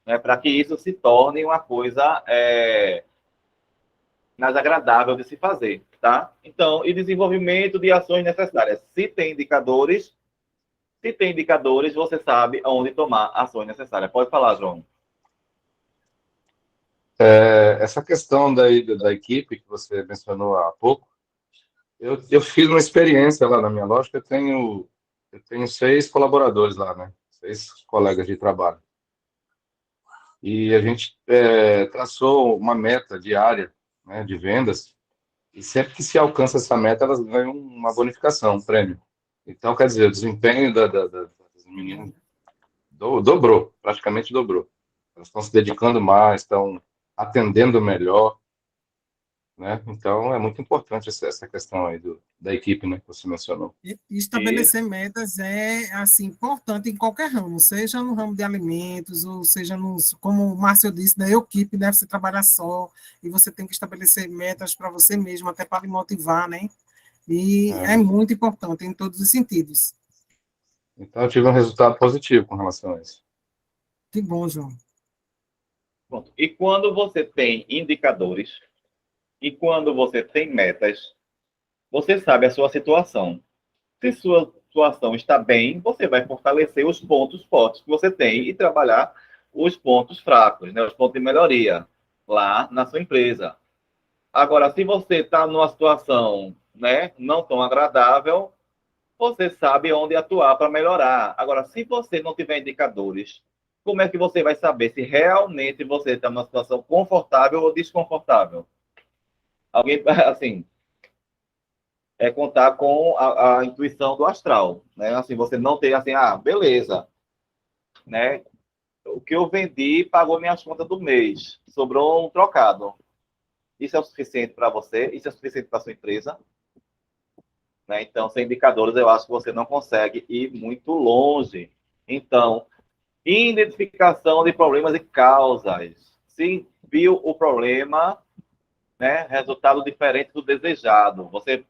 né, para que isso se torne uma coisa mais agradável de se fazer, tá? Então, e desenvolvimento de ações necessárias. Se tem indicadores, você sabe onde tomar ações necessárias. Pode falar, João. Essa questão da equipe que você mencionou há pouco, eu fiz uma experiência lá na minha loja, eu tenho 6 colaboradores lá, né? 6 colegas de trabalho. E a gente traçou uma meta diária, né, de vendas, e sempre que se alcança essa meta, elas ganham uma bonificação, um prêmio. Então, quer dizer, o desempenho das meninas dobrou, praticamente dobrou. Elas estão se dedicando mais, estão atendendo melhor, né? Então, é muito importante essa questão aí da equipe, né, que você mencionou. E estabelecer metas é assim, importante em qualquer ramo, seja no ramo de alimentos, ou seja, como o Márcio disse, da equipe deve se trabalhar só, e você tem que estabelecer metas para você mesmo, até para lhe motivar, né? E é muito importante em todos os sentidos. Então, eu tive um resultado positivo com relação a isso. Que bom, João. Pronto. E quando você tem indicadores e quando você tem metas, você sabe a sua situação. Se sua situação está bem, você vai fortalecer os pontos fortes que você tem e trabalhar os pontos fracos, né, os pontos de melhoria lá na sua empresa. Agora, se você está numa situação, né, não tão agradável, você sabe onde atuar para melhorar. Agora, se você não tiver indicadores, como é que você vai saber se realmente você está numa situação confortável ou desconfortável? Alguém, assim, é contar com a intuição do astral, né? Assim, você não ter assim, beleza, né? O que eu vendi pagou minhas contas do mês, sobrou um trocado. Isso é o suficiente para você? Isso é o suficiente para sua empresa? Né? Então, sem indicadores, eu acho que você não consegue ir muito longe. Então, identificação de problemas e causas. Se viu o problema, né, resultado diferente do desejado. Você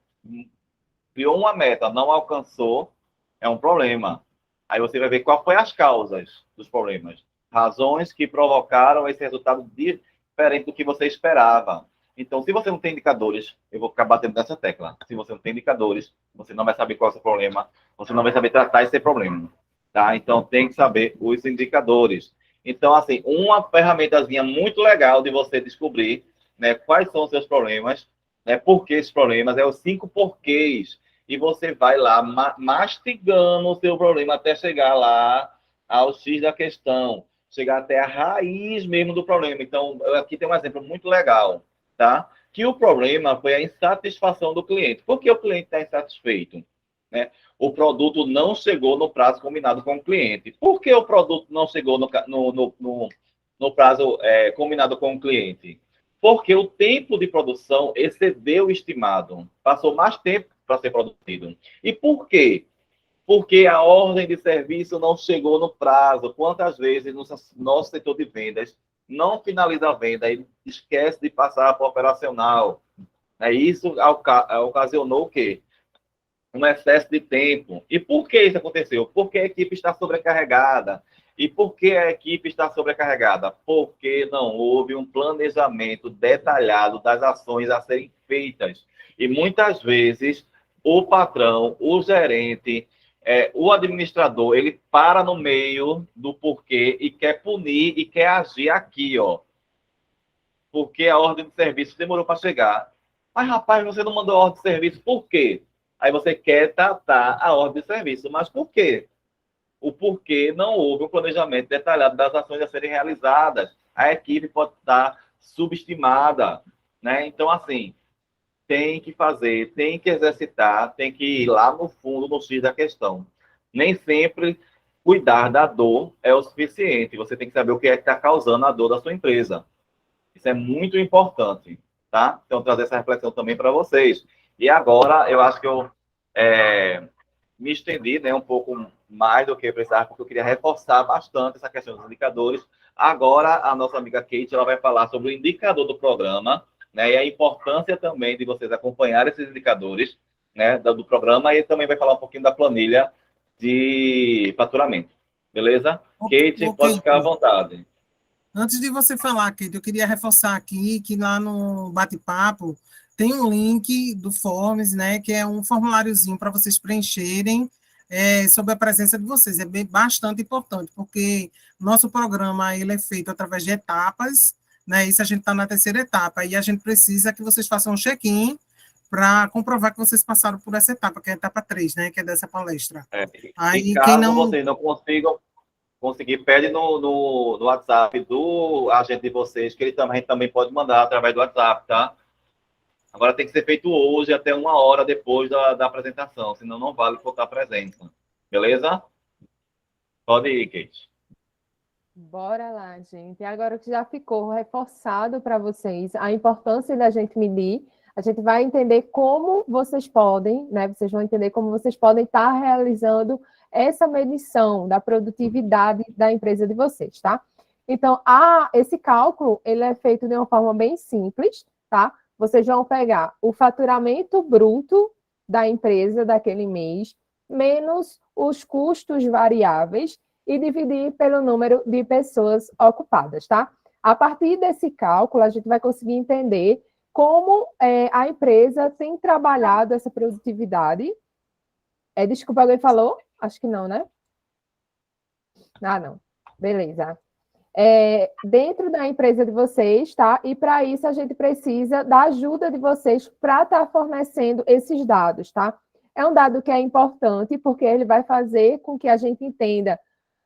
criou uma meta, não alcançou, é um problema. Aí você vai ver qual foi as causas dos problemas. Razões que provocaram esse resultado diferente do que você esperava. Então, se você não tem indicadores, eu vou ficar batendo nessa tecla. Se você não tem indicadores, você não vai saber qual é o seu problema, você não vai saber tratar esse problema. Tá? Então, tem que saber os indicadores. Então, assim, uma ferramentazinha muito legal de você descobrir, né, quais são os seus problemas, né, por que esses problemas, é os 5 porquês. E você vai lá mastigando o seu problema até chegar lá ao X da questão, chegar até a raiz mesmo do problema. Então, aqui tem um exemplo muito legal, tá? Que o problema foi a insatisfação do cliente. Por que o cliente está insatisfeito? Né? O produto não chegou no prazo combinado com o cliente. Por que o produto não chegou no prazo combinado com o cliente? Porque o tempo de produção excedeu o estimado. Passou mais tempo para ser produzido. E por quê? Porque a ordem de serviço não chegou no prazo. Quantas vezes no nosso setor de vendas não finaliza a venda e esquece de passar para o operacional? Isso ocasionou o quê? Um excesso de tempo. E por que isso aconteceu? Porque a equipe está sobrecarregada. E por que a equipe está sobrecarregada? Porque não houve um planejamento detalhado das ações a serem feitas. E muitas vezes o patrão, o gerente, o administrador, ele para no meio do porquê e quer punir e quer agir aqui, ó. Porque a ordem de serviço demorou para chegar. Mas, rapaz, você não mandou a ordem de serviço, por quê? Aí você quer tratar a ordem de serviço, mas por quê? O porquê não houve um planejamento detalhado das ações a serem realizadas. A equipe pode estar subestimada, né? Então, assim, tem que fazer, tem que exercitar, tem que ir lá no fundo, no X da questão. Nem sempre cuidar da dor é o suficiente. Você tem que saber o que é que está causando a dor da sua empresa. Isso é muito importante, tá? Então, trazer essa reflexão também para vocês. E agora, eu acho que eu me estendi, né, um pouco mais do que precisava, porque eu queria reforçar bastante essa questão dos indicadores. Agora, a nossa amiga Kate, ela vai falar sobre o indicador do programa, né, e a importância também de vocês acompanharem esses indicadores, né, do programa, e também vai falar um pouquinho da planilha de faturamento. Beleza? Kate, pode ficar à vontade. Antes de você falar, Kate, eu queria reforçar aqui que lá no bate-papo tem um link do Forms, né, que é um formuláriozinho para vocês preencherem sobre a presença de vocês. É bastante importante, porque nosso programa ele é feito através de etapas, né, isso a gente está na 3ª etapa, e a gente precisa que vocês façam um check-in para comprovar que vocês passaram por essa etapa, que é a etapa 3, né, que é dessa palestra. Aí, caso vocês não consigam conseguir, pede no WhatsApp do agente de vocês, que a gente também pode mandar através do WhatsApp, tá? Agora tem que ser feito hoje, até 1 hora depois da apresentação, senão não vale faltar presença. Beleza? Pode ir, Kate. Bora lá, gente. Agora que já ficou reforçado para vocês a importância da gente medir, a gente vai entender como vocês podem, né? Vocês vão entender como vocês podem estar realizando essa medição da produtividade da empresa de vocês, tá? Então, esse cálculo, ele é feito de uma forma bem simples, tá? Vocês vão pegar o faturamento bruto da empresa daquele mês, menos os custos variáveis e dividir pelo número de pessoas ocupadas, tá? A partir desse cálculo, a gente vai conseguir entender como a empresa tem trabalhado essa produtividade. Desculpa, alguém falou? Acho que não, né? Ah, não. Beleza. Dentro da empresa de vocês, tá? E para isso a gente precisa da ajuda de vocês para estar fornecendo esses dados, tá? É um dado que é importante porque ele vai fazer com que a gente entenda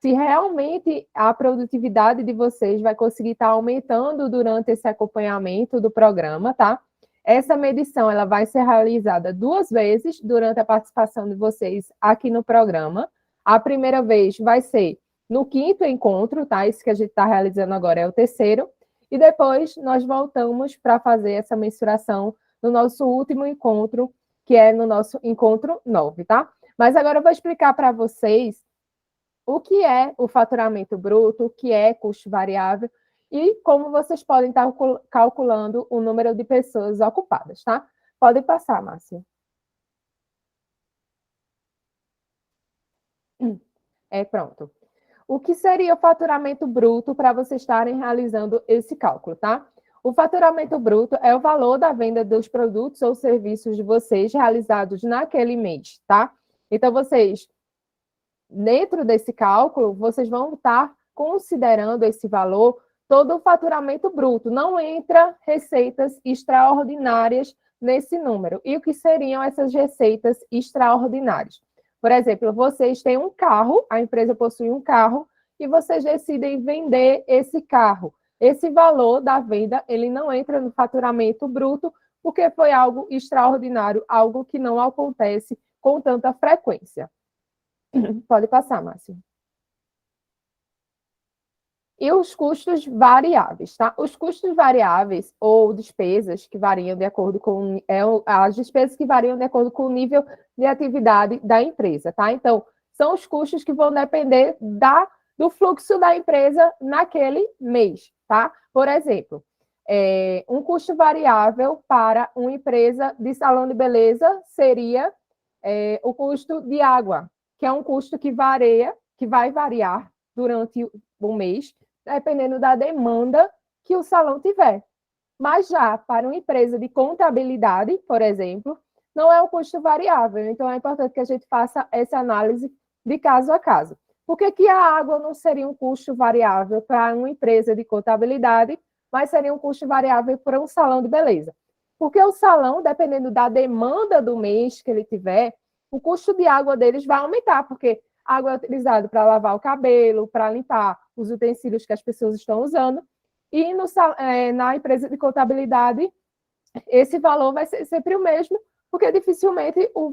se realmente a produtividade de vocês vai conseguir estar aumentando durante esse acompanhamento do programa, tá? Essa medição ela vai ser realizada 2 vezes durante a participação de vocês aqui no programa. A primeira vez vai ser no 5º encontro, tá? Esse que a gente está realizando agora é o 3º. E depois nós voltamos para fazer essa mensuração no nosso último encontro, que é no nosso encontro 9, tá? Mas agora eu vou explicar para vocês o que é o faturamento bruto, o que é custo variável e como vocês podem estar calculando o número de pessoas ocupadas, tá? Pode passar, Márcia. Pronto. O que seria o faturamento bruto para vocês estarem realizando esse cálculo, tá? O faturamento bruto é o valor da venda dos produtos ou serviços de vocês realizados naquele mês, tá? Então, vocês, dentro desse cálculo, vocês vão estar considerando esse valor todo o faturamento bruto. Não entra receitas extraordinárias nesse número. E o que seriam essas receitas extraordinárias? Por exemplo, vocês têm um carro, a empresa possui um carro, e vocês decidem vender esse carro. Esse valor da venda, ele não entra no faturamento bruto, porque foi algo extraordinário, algo que não acontece com tanta frequência. Pode passar, Márcio. E os custos variáveis, tá? Os custos variáveis ou despesas que variam de acordo com... as despesas que variam de acordo com o nível de atividade da empresa, tá? Então, são os custos que vão depender do fluxo da empresa naquele mês, tá? Por exemplo, um custo variável para uma empresa de salão de beleza seria o custo de água, que é um custo que vai variar durante o mês, dependendo da demanda que o salão tiver. Mas já para uma empresa de contabilidade, por exemplo, não é um custo variável. Então, é importante que a gente faça essa análise de caso a caso. Por que a água não seria um custo variável para uma empresa de contabilidade, mas seria um custo variável para um salão de beleza? Porque o salão, dependendo da demanda do mês que ele tiver, o custo de água deles vai aumentar, porque a água é utilizada para lavar o cabelo, para limpar os utensílios que as pessoas estão usando. E na empresa de contabilidade, esse valor vai ser sempre o mesmo, porque dificilmente o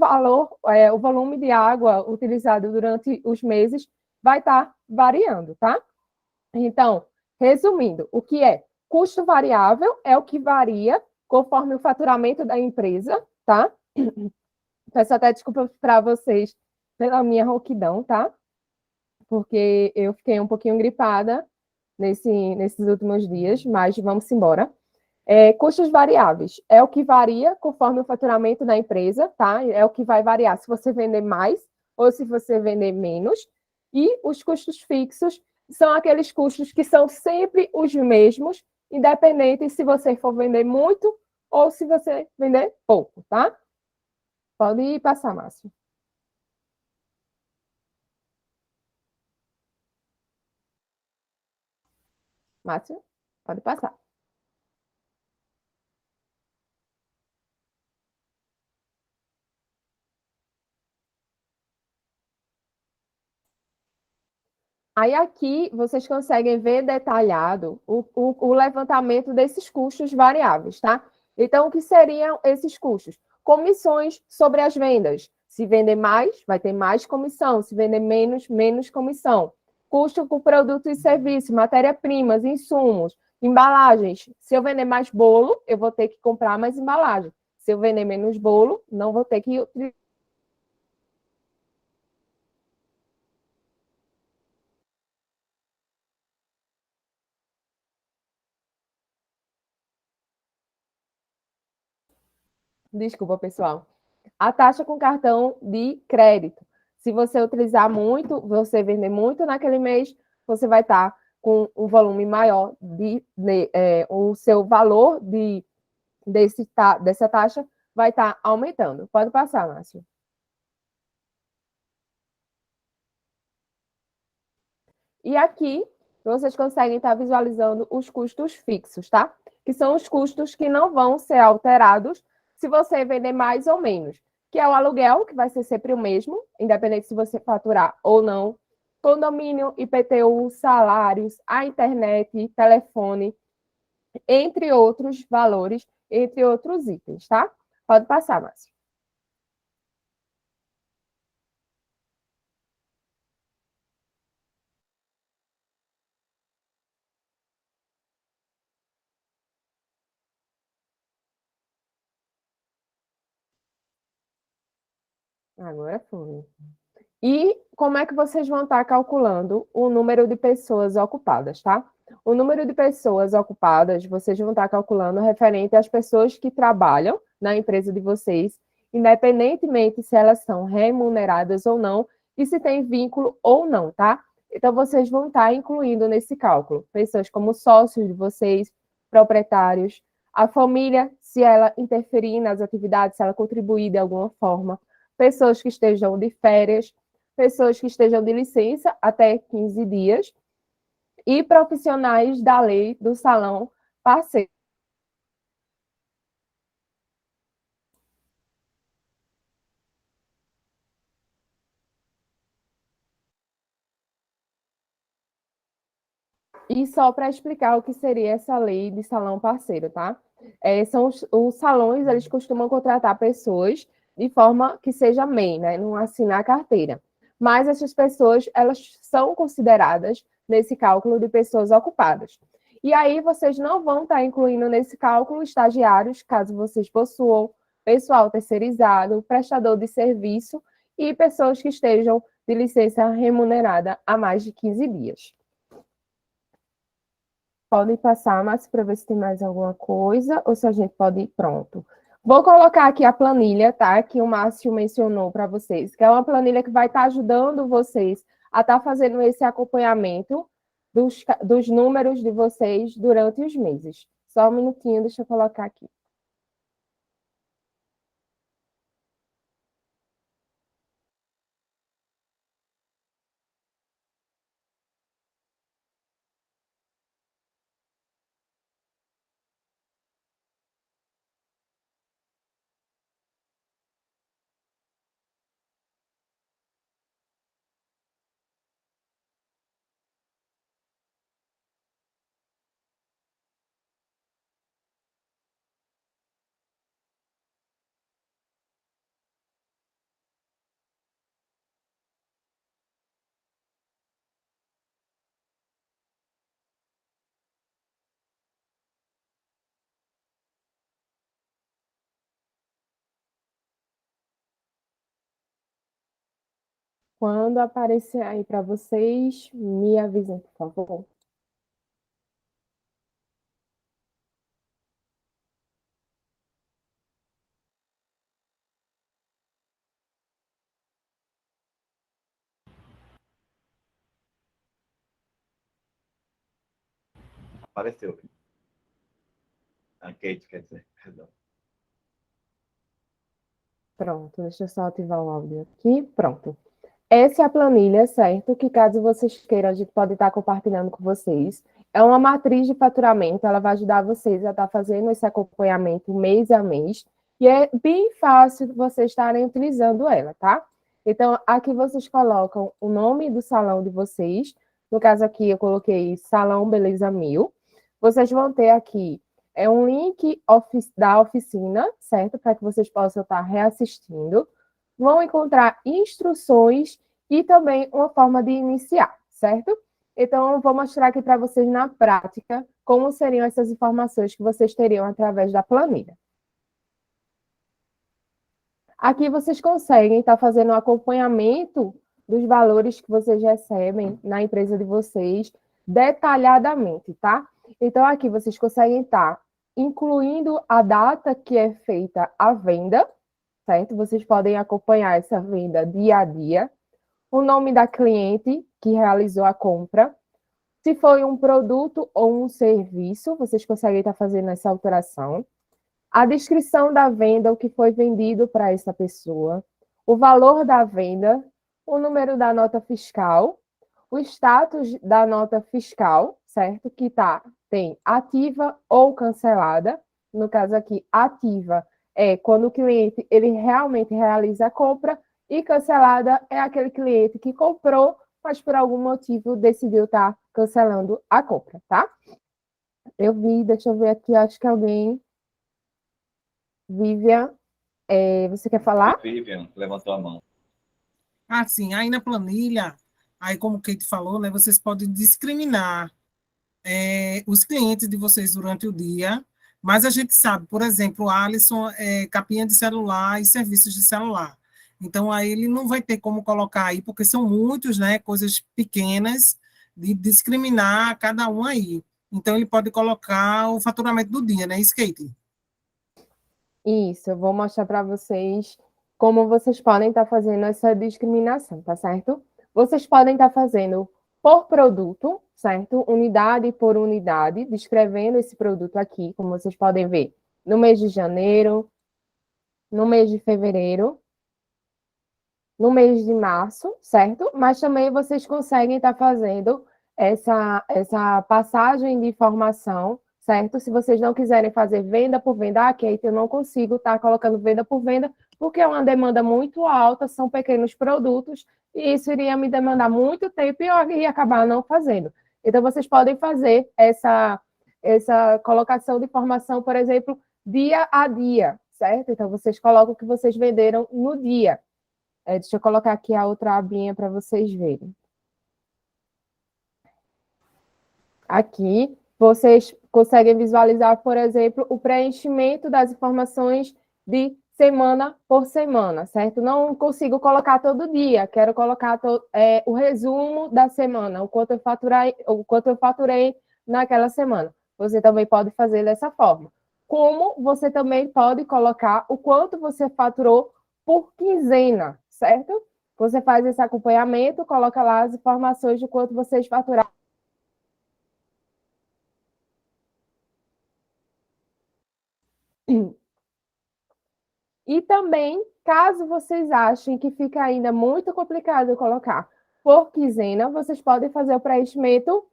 volume de água utilizado durante os meses vai estar variando, tá? Então, resumindo, o que é custo variável é o que varia conforme o faturamento da empresa, tá? Peço até desculpa para vocês pela minha rouquidão, tá? Porque eu fiquei um pouquinho gripada nesses últimos dias, mas vamos embora. Custos variáveis é o que varia conforme o faturamento da empresa, tá? É o que vai variar se você vender mais ou se você vender menos. E os custos fixos são aqueles custos que são sempre os mesmos, independente se você for vender muito ou se você vender pouco, tá? Pode passar, Márcio. Márcio, pode passar. Aí aqui vocês conseguem ver detalhado o levantamento desses custos variáveis, tá? Então, o que seriam esses custos? Comissões sobre as vendas. Se vender mais, vai ter mais comissão. Se vender menos, menos comissão. Custo com produtos e serviços, matéria-primas, insumos, embalagens. Se eu vender mais bolo, eu vou ter que comprar mais embalagem. Se eu vender menos bolo, não vou ter que utilizar. Desculpa, pessoal. A taxa com cartão de crédito. Se você utilizar muito, você vender muito naquele mês, você vai estar com um volume maior o seu valor dessa taxa vai estar aumentando. Pode passar, Márcio. E aqui, vocês conseguem estar visualizando os custos fixos, tá? Que são os custos que não vão ser alterados se você vender mais ou menos. Que é o aluguel, que vai ser sempre o mesmo, independente se você faturar ou não. Condomínio, IPTU, salários, a internet, telefone, entre outros valores, entre outros itens, tá? Pode passar, Márcio. Agora foi. E como é que vocês vão estar calculando o número de pessoas ocupadas, tá? O número de pessoas ocupadas, vocês vão estar calculando referente às pessoas que trabalham na empresa de vocês, independentemente se elas são remuneradas ou não, e se tem vínculo ou não, tá? Então, vocês vão estar incluindo nesse cálculo pessoas como sócios de vocês, proprietários, a família, se ela interferir nas atividades, se ela contribuir de alguma forma, pessoas que estejam de férias, pessoas que estejam de licença até 15 dias e profissionais da lei do salão parceiro. E só para explicar o que seria essa lei de salão parceiro, tá? São os salões, eles costumam contratar pessoas de forma que seja MEI, né? Não assinar a carteira. Mas essas pessoas, elas são consideradas nesse cálculo de pessoas ocupadas. E aí vocês não vão estar incluindo nesse cálculo estagiários, caso vocês possuam, pessoal terceirizado, prestador de serviço e pessoas que estejam de licença remunerada há mais de 15 dias. Podem passar, Márcio, para ver se tem mais alguma coisa, ou se a gente pode ir pronto. Vou colocar aqui a planilha, tá? Que o Márcio mencionou para vocês, que é uma planilha que vai estar ajudando vocês a estar fazendo esse acompanhamento dos números de vocês durante os meses. Só um minutinho, deixa eu colocar aqui. Quando aparecer aí para vocês, me avisem, por favor. Apareceu. A Kate, quer dizer, perdão. Pronto, deixa eu só ativar o áudio aqui. Pronto. Essa é a planilha, certo? Que caso vocês queiram, a gente pode estar compartilhando com vocês. É uma matriz de faturamento, ela vai ajudar vocês a estar fazendo esse acompanhamento mês a mês. E é bem fácil vocês estarem utilizando ela, tá? Então, aqui vocês colocam o nome do salão de vocês. No caso aqui, eu coloquei Salão Beleza 1000. Vocês vão ter aqui um link da oficina, certo? Para que vocês possam estar reassistindo. Vão encontrar instruções e também uma forma de iniciar, certo? Então, eu vou mostrar aqui para vocês na prática como seriam essas informações que vocês teriam através da planilha. Aqui vocês conseguem estar fazendo um acompanhamento dos valores que vocês recebem na empresa de vocês detalhadamente, tá? Então, aqui vocês conseguem estar incluindo a data que é feita a venda, certo? Vocês podem acompanhar essa venda dia a dia. O nome da cliente que realizou a compra. Se foi um produto ou um serviço, vocês conseguem estar fazendo essa alteração. A descrição da venda, o que foi vendido para essa pessoa. O valor da venda, o número da nota fiscal, o status da nota fiscal, certo? Que tem ativa ou cancelada. No caso aqui, ativa é quando o cliente ele realmente realiza a compra e cancelada é aquele cliente que comprou, mas por algum motivo decidiu estar cancelando a compra, tá? Deixa eu ver aqui, acho que alguém... Vivian, você quer falar? Vivian, levantou a mão. Sim, aí na planilha, aí como o Kate falou, né, vocês podem discriminar os clientes de vocês durante o dia, mas a gente sabe, por exemplo, o Alisson é capinha de celular e serviços de celular. Então, aí ele não vai ter como colocar aí, porque são muitos, né, coisas pequenas, de discriminar cada um aí. Então, ele pode colocar o faturamento do dia, né, Kate? Isso, eu vou mostrar para vocês como vocês podem estar fazendo essa discriminação, tá certo? Vocês podem estar fazendo por produto, certo? Unidade por unidade, descrevendo esse produto aqui, como vocês podem ver, no mês de janeiro, no mês de fevereiro, no mês de março, certo? Mas também vocês conseguem estar fazendo essa passagem de informação, certo? Se vocês não quiserem fazer venda por venda, Kate, eu não consigo estar colocando venda por venda, porque é uma demanda muito alta, são pequenos produtos, e isso iria me demandar muito tempo e eu ia acabar não fazendo. Então, vocês podem fazer essa colocação de informação, por exemplo, dia a dia, certo? Então, vocês colocam o que vocês venderam no dia. Deixa eu colocar aqui a outra abinha para vocês verem. Aqui, vocês conseguem visualizar, por exemplo, o preenchimento das informações de semana por semana, certo? Não consigo colocar todo dia, quero colocar o resumo da semana, o quanto eu faturei naquela semana. Você também pode fazer dessa forma. Como você também pode colocar o quanto você faturou por quinzena, certo? Você faz esse acompanhamento, coloca lá as informações de quanto vocês faturaram. E também, caso vocês achem que fica ainda muito complicado colocar por quinzena, vocês podem fazer o preenchimento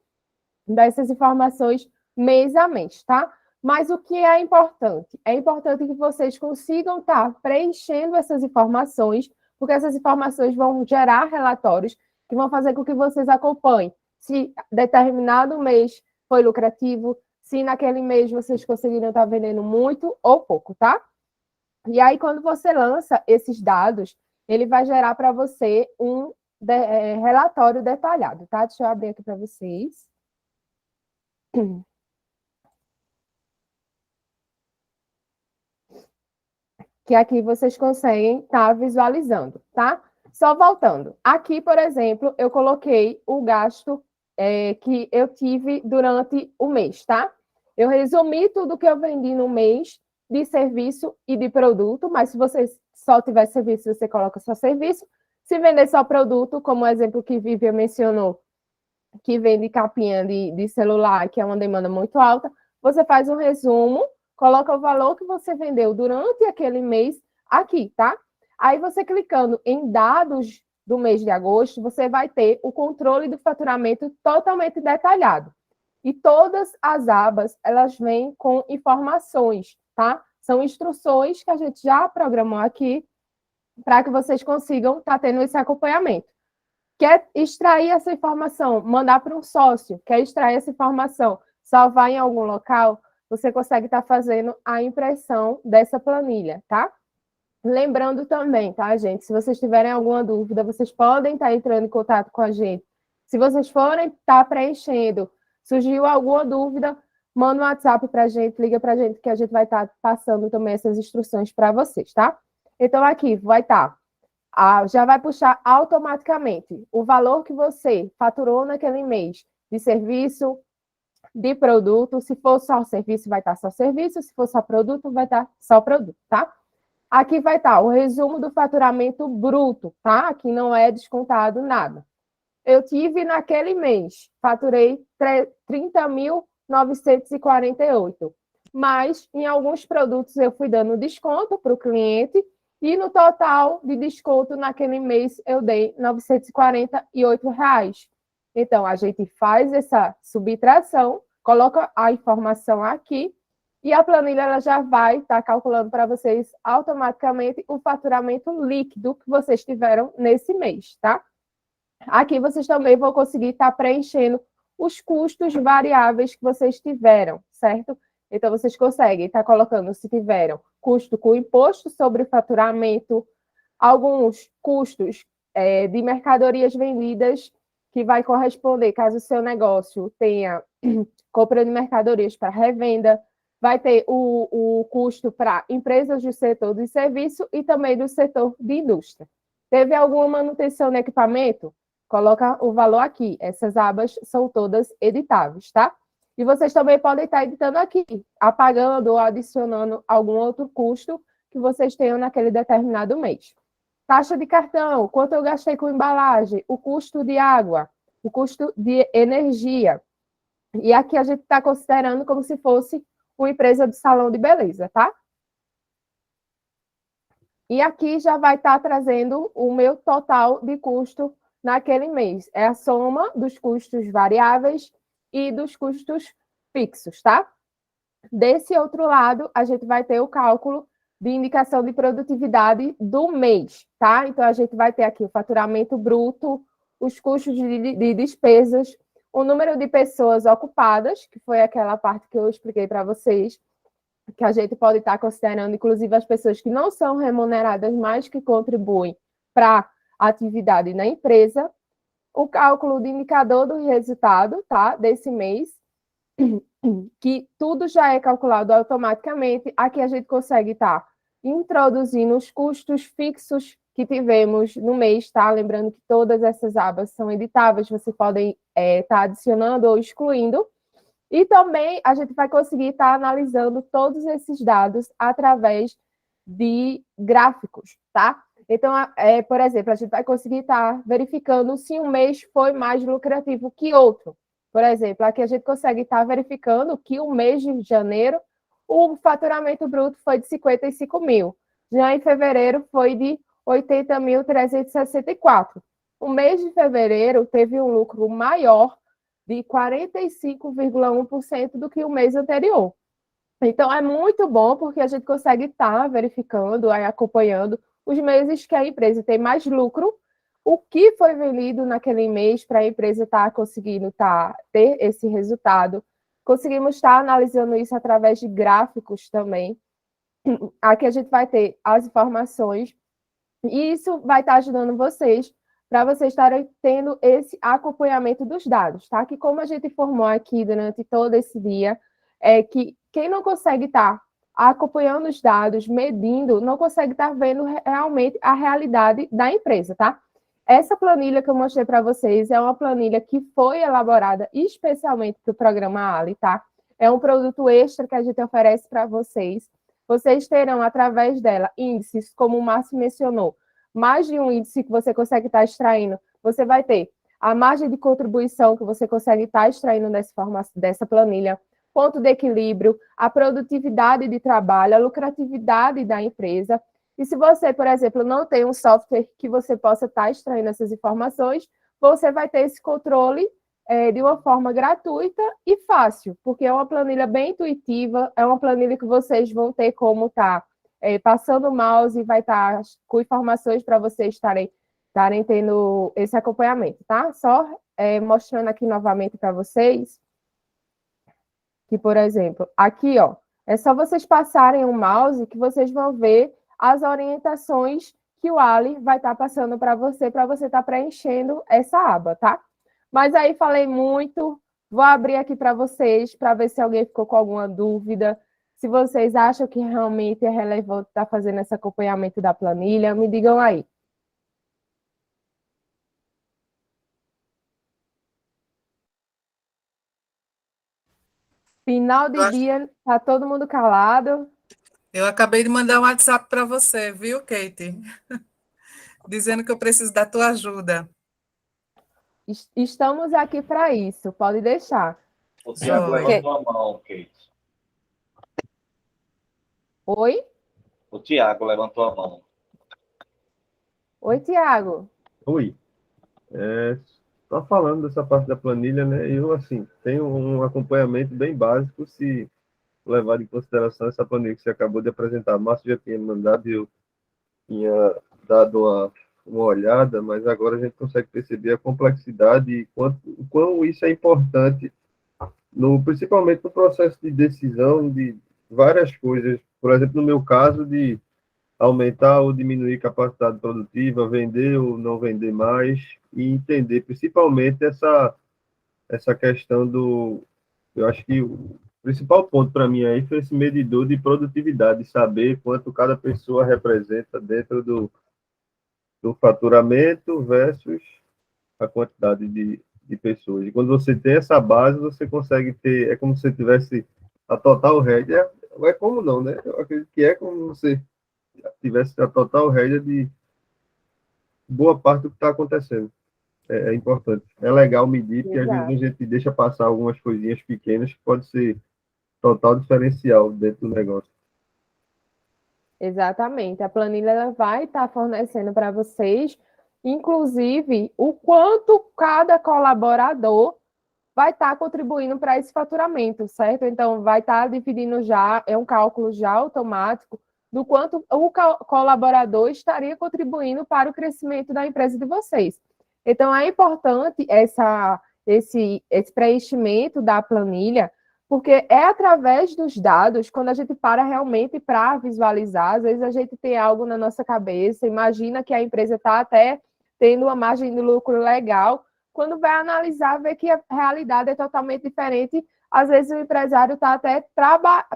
dessas informações mês a mês, tá? Mas o que é importante? É importante que vocês consigam estar preenchendo essas informações, porque essas informações vão gerar relatórios que vão fazer com que vocês acompanhem se determinado mês foi lucrativo, se naquele mês vocês conseguiram estar vendendo muito ou pouco, tá? E aí, quando você lança esses dados, ele vai gerar para você um relatório detalhado, tá? Deixa eu abrir aqui para vocês. Que aqui vocês conseguem estar visualizando, tá? Só voltando. Aqui, por exemplo, eu coloquei o gasto que eu tive durante o mês, tá? Eu resumi tudo que eu vendi no mês de serviço e de produto, mas se você só tiver serviço, você coloca só serviço. Se vender só produto, como o exemplo que Vivian mencionou, que vende capinha de celular, que é uma demanda muito alta, você faz um resumo, coloca o valor que você vendeu durante aquele mês aqui, tá? Aí você clicando em dados do mês de agosto, você vai ter o controle do faturamento totalmente detalhado. E todas as abas, elas vêm com informações, tá? São instruções que a gente já programou aqui para que vocês consigam estar tendo esse acompanhamento. Quer extrair essa informação, mandar para um sócio, quer extrair essa informação, salvar em algum local, você consegue estar fazendo a impressão dessa planilha, tá? Lembrando também, tá, gente? Se vocês tiverem alguma dúvida, vocês podem estar entrando em contato com a gente. Se vocês forem estar preenchendo, surgiu alguma dúvida, manda um WhatsApp para a gente, liga para a gente, que a gente vai estar passando também essas instruções para vocês, tá? Então, aqui vai estar, já vai puxar automaticamente o valor que você faturou naquele mês de serviço, de produto. Se for só serviço, vai estar só serviço. Se for só produto, vai estar só produto, tá? Aqui vai estar o resumo do faturamento bruto, tá? Aqui não é descontado nada. Eu tive naquele mês, faturei 30.948, mas em alguns produtos eu fui dando desconto para o cliente e no total de desconto naquele mês eu dei R$ 948. Então, a gente faz essa subtração, coloca a informação aqui e a planilha ela já vai estar calculando para vocês automaticamente o faturamento líquido que vocês tiveram nesse mês, tá? Aqui vocês também vão conseguir estar preenchendo os custos variáveis que vocês tiveram, certo? Então, vocês conseguem estar colocando se tiveram custo com imposto sobre o faturamento, alguns custos de mercadorias vendidas, que vai corresponder, caso o seu negócio tenha compra de mercadorias para revenda, vai ter o custo para empresas do setor de serviço e também do setor de indústria. Teve alguma manutenção no equipamento? Coloca o valor aqui. Essas abas são todas editáveis, tá? E vocês também podem estar editando aqui, apagando ou adicionando algum outro custo que vocês tenham naquele determinado mês. Taxa de cartão, quanto eu gastei com embalagem, o custo de água, o custo de energia. E aqui a gente está considerando como se fosse uma empresa de salão de beleza, tá? E aqui já vai estar trazendo o meu total de custo naquele mês. É a soma dos custos variáveis e dos custos fixos, tá? Desse outro lado, a gente vai ter o cálculo de indicação de produtividade do mês, tá? Então, a gente vai ter aqui o faturamento bruto, os custos de despesas, o número de pessoas ocupadas, que foi aquela parte que eu expliquei para vocês, que a gente pode estar considerando, inclusive, as pessoas que não são remuneradas, mas que contribuem para a atividade na empresa, o cálculo de indicador do resultado, tá? Desse mês, que tudo já é calculado automaticamente. Aqui a gente consegue estar introduzindo os custos fixos que tivemos no mês, tá? Lembrando que todas essas abas são editáveis, vocês podem estar adicionando ou excluindo. E também a gente vai conseguir estar analisando todos esses dados através de gráficos, tá? Então, por exemplo, a gente vai conseguir estar verificando se um mês foi mais lucrativo que outro. Por exemplo, aqui a gente consegue estar verificando que o mês de janeiro, o faturamento bruto foi de 55 mil. Já em fevereiro foi de 80.364. O mês de fevereiro teve um lucro maior de 45,1% do que o mês anterior. Então, é muito bom porque a gente consegue estar verificando, acompanhando os meses que a empresa tem mais lucro, o que foi vendido naquele mês para a empresa estar conseguindo ter esse resultado. Conseguimos estar analisando isso através de gráficos também. Aqui a gente vai ter as informações e isso vai estar ajudando vocês para vocês estarem tendo esse acompanhamento dos dados, tá? Que como a gente informou aqui durante todo esse dia, é que quem não consegue estar acompanhando os dados, medindo, não consegue estar vendo realmente a realidade da empresa, tá? Essa planilha que eu mostrei para vocês é uma planilha que foi elaborada especialmente para o programa Ali, tá? É um produto extra que a gente oferece para vocês. Vocês terão, através dela, índices, como o Márcio mencionou, mais de um índice que você consegue estar extraindo. Você vai ter a margem de contribuição que você consegue estar extraindo dessa planilha, ponto de equilíbrio, a produtividade de trabalho, a lucratividade da empresa. E se você, por exemplo, não tem um software que você possa estar extraindo essas informações, você vai ter esse controle de uma forma gratuita e fácil, porque é uma planilha bem intuitiva, é uma planilha que vocês vão ter como estar passando o mouse e vai estar com informações para vocês estarem tendo esse acompanhamento, tá? Só mostrando aqui novamente para vocês que, por exemplo, aqui, ó, é só vocês passarem o mouse que vocês vão ver as orientações que o Ali vai estar passando para você estar preenchendo essa aba, tá? Mas aí falei muito, vou abrir aqui para vocês, para ver se alguém ficou com alguma dúvida, se vocês acham que realmente é relevante estar fazendo esse acompanhamento da planilha, me digam aí. Final de dia, tá todo mundo calado. Eu acabei de mandar um WhatsApp para você, viu, Kate? Dizendo que eu preciso da tua ajuda. Estamos aqui para isso, pode deixar. O Tiago levantou a mão, Kate. Oi? O Tiago levantou a mão. Oi, Tiago. Oi. Só falando dessa parte da planilha, né? Eu, assim, tenho um acompanhamento bem básico se levar em consideração essa planilha que você acabou de apresentar. Márcio já tinha mandado e eu tinha dado uma olhada, mas agora a gente consegue perceber a complexidade e o quão isso é importante, principalmente no processo de decisão de várias coisas. Por exemplo, no meu caso, de aumentar ou diminuir capacidade produtiva, vender ou não vender mais, e entender principalmente essa questão eu acho que o principal ponto para mim aí foi esse medidor de produtividade, saber quanto cada pessoa representa dentro do faturamento versus a quantidade de pessoas. E quando você tem essa base, você consegue ter, é como se você tivesse a total rédea, não é como não, né? Eu acredito que é como você tivesse a total rédea de boa parte do que está acontecendo. É importante. É legal medir, porque às vezes a gente deixa passar algumas coisinhas pequenas que pode ser total diferencial dentro do negócio. Exatamente. A planilha ela vai estar fornecendo para vocês, inclusive, o quanto cada colaborador vai estar contribuindo para esse faturamento, certo? Então, vai estar dividindo já, é um cálculo já automático, do quanto o colaborador estaria contribuindo para o crescimento da empresa de vocês. Então, é importante esse preenchimento da planilha, porque é através dos dados, quando a gente para realmente para visualizar, às vezes a gente tem algo na nossa cabeça, imagina que a empresa está até tendo uma margem de lucro legal, quando vai analisar, vê que a realidade é totalmente diferente, às vezes o empresário está até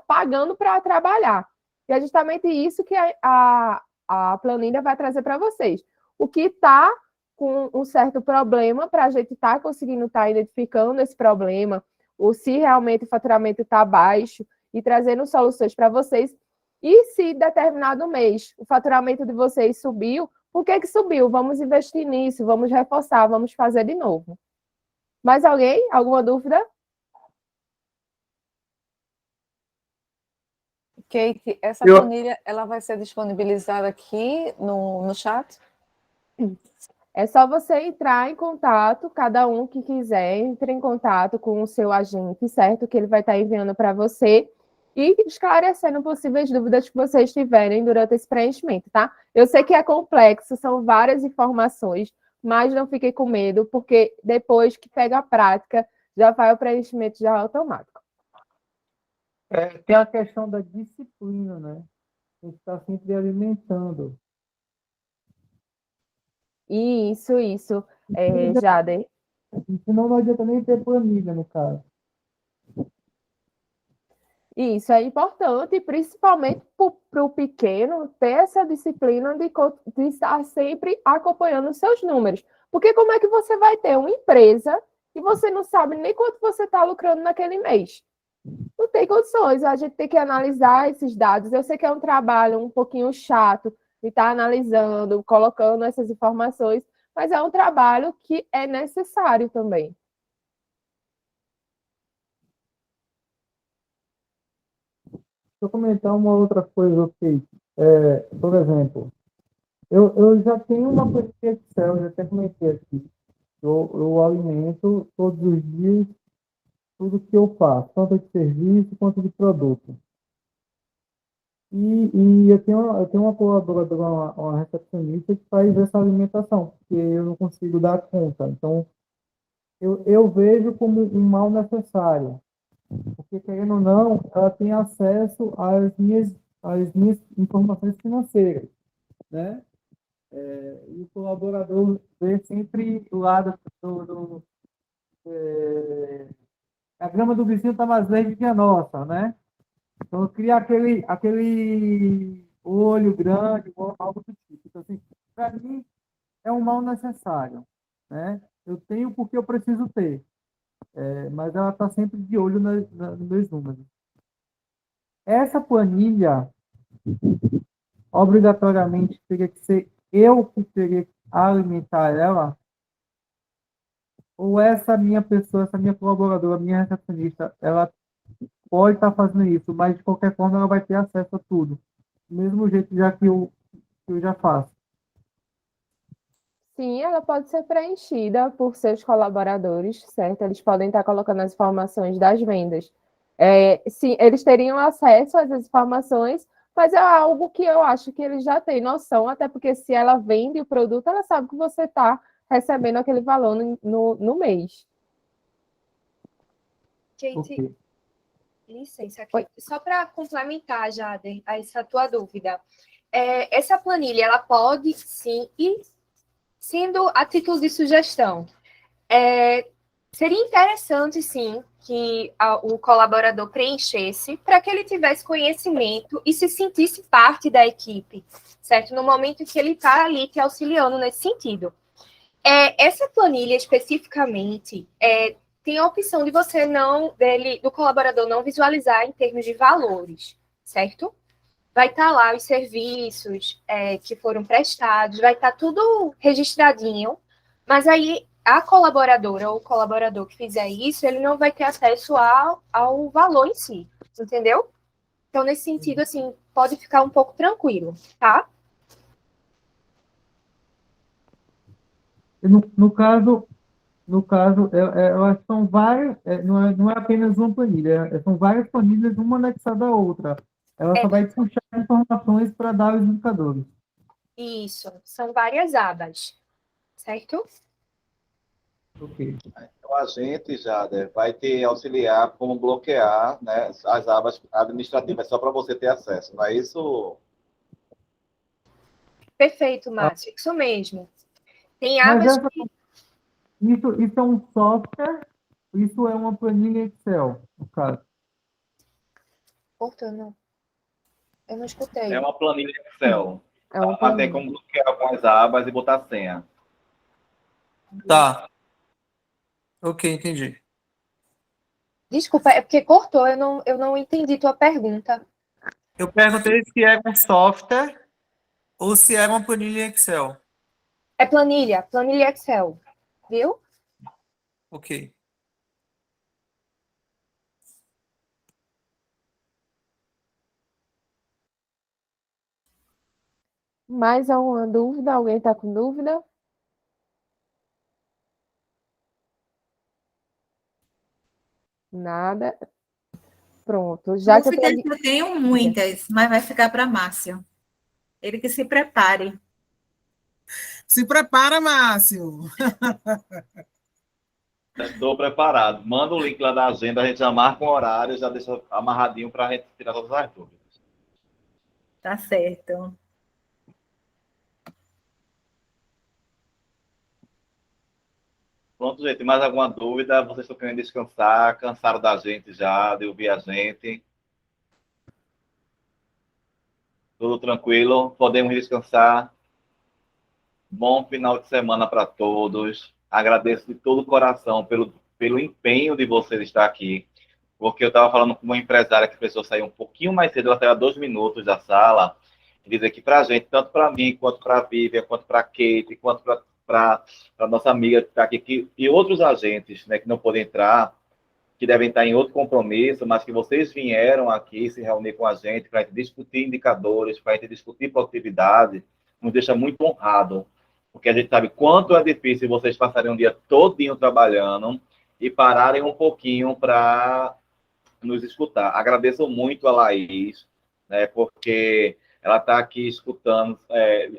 pagando para trabalhar. E é justamente isso que a planilha vai trazer para vocês. O que está com um certo problema, para a gente estar conseguindo estar identificando esse problema, ou se realmente o faturamento está baixo, e trazendo soluções para vocês. E se determinado mês o faturamento de vocês subiu, por que subiu? Vamos investir nisso, vamos reforçar, vamos fazer de novo. Mais alguém? Alguma dúvida? Kate, essa planilha ela vai ser disponibilizada aqui no chat? É só você entrar em contato, cada um que quiser, entre em contato com o seu agente, certo? Que ele vai estar enviando para você e esclarecendo possíveis dúvidas que vocês tiverem durante esse preenchimento, tá? Eu sei que é complexo, são várias informações, mas não fiquem com medo, porque depois que pega a prática, já vai o preenchimento já automático. Tem a questão da disciplina, né? A gente está sempre alimentando. Isso, Jader. Senão não adianta nem ter planilha, no caso. Isso é importante, principalmente para o pequeno, ter essa disciplina de estar sempre acompanhando os seus números. Porque como é que você vai ter uma empresa e você não sabe nem quanto você está lucrando naquele mês? Não tem condições, a gente tem que analisar esses dados. Eu sei que é um trabalho um pouquinho chato de estar analisando, colocando essas informações, mas é um trabalho que é necessário também. Deixa eu comentar uma outra coisa, ok? Por exemplo, eu já tenho uma planilha Excel, eu já até comentei aqui. Eu alimento todos os dias tudo que eu faço, tanto de serviço quanto de produto. E eu tenho uma colaboradora, uma recepcionista, que faz essa alimentação, porque eu não consigo dar conta. Então, eu vejo como um mal necessário, porque, querendo ou não, ela tem acesso às minhas informações financeiras, né? E o colaborador vê sempre o lado a grama do vizinho está mais verde que a nossa, né? Então, cria aquele olho grande, algo do tipo. Então, assim, para mim, é um mal necessário, né? Eu tenho porque eu preciso ter, mas ela está sempre de olho nos meus números. Essa planilha, obrigatoriamente teria que ser eu que teria que alimentar ela? Ou essa minha pessoa, essa minha colaboradora, minha recepcionista, ela pode estar fazendo isso, mas de qualquer forma ela vai ter acesso a tudo. Do mesmo jeito já que eu já faço. Sim, ela pode ser preenchida por seus colaboradores, certo? Eles podem estar colocando as informações das vendas. Sim, eles teriam acesso a essas informações, mas é algo que eu acho que eles já têm noção, até porque se ela vende o produto, ela sabe que você está recebendo aquele valor no mês. Kate, licença aqui. Só para complementar, Jader, essa tua dúvida. Essa planilha, ela pode, sim, e sendo a título de sugestão, seria interessante, sim, que o colaborador preenchesse para que ele tivesse conhecimento e se sentisse parte da equipe, certo? No momento em que ele está ali te auxiliando nesse sentido. Essa planilha, especificamente, tem a opção de você do colaborador não visualizar em termos de valores, certo? Vai estar lá os serviços que foram prestados, vai estar tudo registradinho, mas aí a colaboradora ou o colaborador que fizer isso, ele não vai ter acesso ao valor em si, entendeu? Então, nesse sentido, assim, pode ficar um pouco tranquilo, tá? No caso, elas são várias, não é apenas uma planilha, são várias planilhas, uma anexada à outra. Ela só vai puxar informações para dar os indicadores. Isso, são várias abas, certo? Ok. Então, a gente, Jader, vai te auxiliar como bloquear, né, as abas administrativas, só para você ter acesso, não é isso? Perfeito, Márcio, isso mesmo. Tem Mas abas que... isso é um software, isso é uma planilha Excel, no caso. Cortando. Eu não escutei. É uma planilha Excel. É uma Tem planilha. como bloquear algumas abas e botar senha. Tá. Ok, entendi. Desculpa, é porque cortou, eu não entendi tua pergunta. Eu perguntei se era um software ou se era uma planilha em Excel. É planilha Excel, viu? Ok. Mais alguma dúvida? Alguém está com dúvida? Nada. Pronto. Já que eu Dúvidas peguei... eu tenho muitas, mas vai ficar para Márcio. Ele que se prepare. Se prepara, Márcio. Estou preparado. Manda o link lá da agenda, a gente já marca um horário, já deixa amarradinho para a gente tirar todas as dúvidas. Tá certo. Pronto, gente. Mais alguma dúvida? Vocês estão querendo descansar? Cansaram da gente já, de ouvir a gente? Tudo tranquilo? Podemos descansar? Bom final de semana para todos. Agradeço de todo o coração pelo empenho de vocês estar aqui. Porque eu estava falando com uma empresária que precisou sair um pouquinho mais cedo, ela saiu 2 minutos da sala, e dizer que para a gente, tanto para mim, quanto para a Vivian, quanto para a Kate, quanto para a nossa amiga que está aqui, e outros agentes, né, que não podem entrar, que devem estar em outro compromisso, mas que vocês vieram aqui se reunir com a gente para a gente discutir indicadores, para a gente discutir produtividade, nos deixa muito honrado, porque a gente sabe quanto é difícil vocês passarem um dia todinho trabalhando e pararem um pouquinho para nos escutar. Agradeço muito a Laís, né, porque ela está aqui escutando,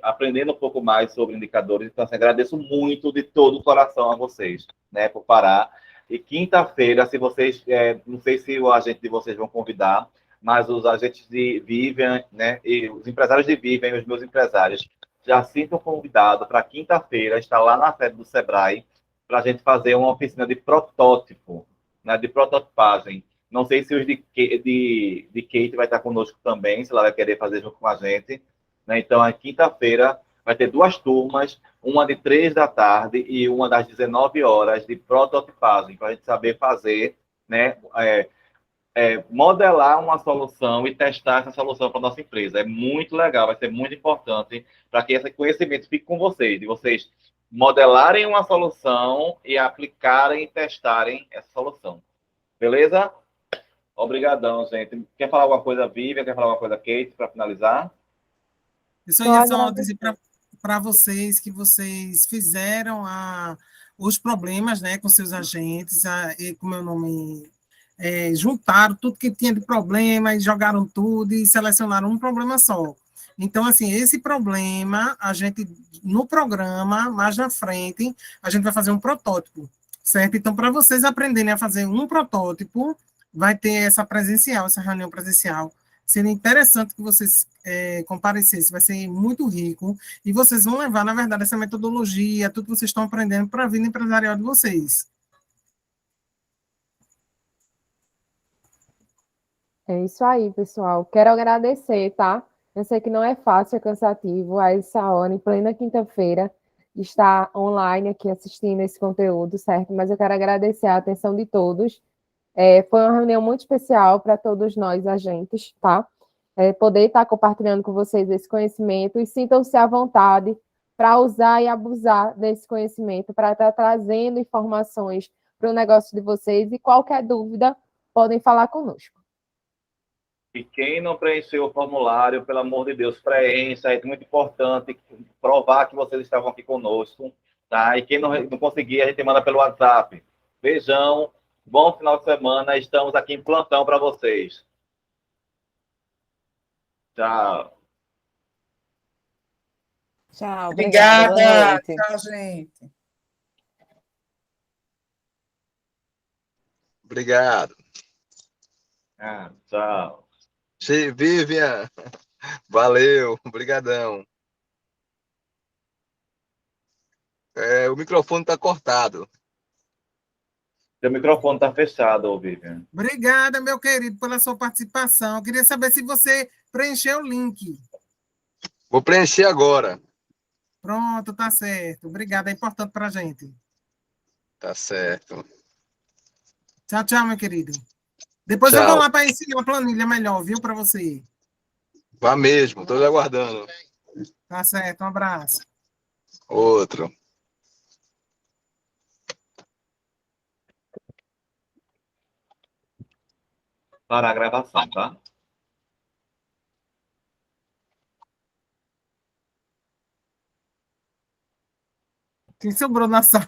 aprendendo um pouco mais sobre indicadores. Então, assim, agradeço muito de todo o coração a vocês, né, por parar. E quinta-feira, se vocês, não sei se o agente de vocês vão convidar, mas os agentes de Vivian, né, e os empresários de Vivian e os meus empresários já sintam convidado para quinta-feira estar lá na sede do Sebrae para a gente fazer uma oficina de protótipo, né, de prototipagem. Não sei se os de Kate vai estar conosco também, se ela vai querer fazer junto com a gente. Né? Então, a quinta-feira vai ter 2 turmas, uma de 3 da tarde e uma das 19 horas de prototipagem, para a gente saber fazer, né, modelar uma solução e testar essa solução para a nossa empresa. É muito legal, vai ser muito importante para que esse conhecimento fique com vocês, de vocês modelarem uma solução e aplicarem e testarem essa solução. Beleza? Obrigadão, gente. Quer falar alguma coisa, Vivian? Quer falar alguma coisa, Kate, para finalizar? Eu só ia só dizer para vocês que vocês fizeram os problemas, né, com seus agentes, e como meu nome juntaram tudo que tinha de problema e jogaram tudo e selecionaram um problema só. Então, assim, esse problema, a gente, no programa, mais na frente, a gente vai fazer um protótipo, certo? Então, para vocês aprenderem a fazer um protótipo, vai ter essa reunião presencial. Seria interessante que vocês comparecessem, vai ser muito rico, e vocês vão levar, na verdade, essa metodologia, tudo que vocês estão aprendendo para a vida empresarial de vocês. É isso aí, pessoal. Quero agradecer, tá? Eu sei que não é fácil, é cansativo, a essa hora, em plena quinta-feira, estar online aqui assistindo esse conteúdo, certo? Mas eu quero agradecer a atenção de todos. Foi uma reunião muito especial para todos nós, agentes, tá? Poder estar compartilhando com vocês esse conhecimento e sintam-se à vontade para usar e abusar desse conhecimento, para estar trazendo informações para o negócio de vocês, e qualquer dúvida, podem falar conosco. E quem não preencheu o formulário, pelo amor de Deus, preencha. É muito importante provar que vocês estavam aqui conosco, tá? E quem não conseguir, a gente manda pelo WhatsApp. Beijão, bom final de semana. Estamos aqui em plantão para vocês. Tchau. Tchau, Obrigada. Tchau, gente. Obrigado. Tchau. Vivian, valeu, obrigadão. O microfone está cortado. Seu microfone está fechado, Vivian. Obrigada, meu querido, pela sua participação. Eu queria saber se você preencheu o link. Vou preencher agora. Pronto, tá certo. Obrigado, é importante para a gente. Tá certo. Tchau, tchau, meu querido. Depois eu vou lá para ensinar uma planilha melhor, viu, para você. Vá mesmo, estou aguardando. Tá certo, um abraço. Outro. Para a gravação, tá? Quem sobrou na sala?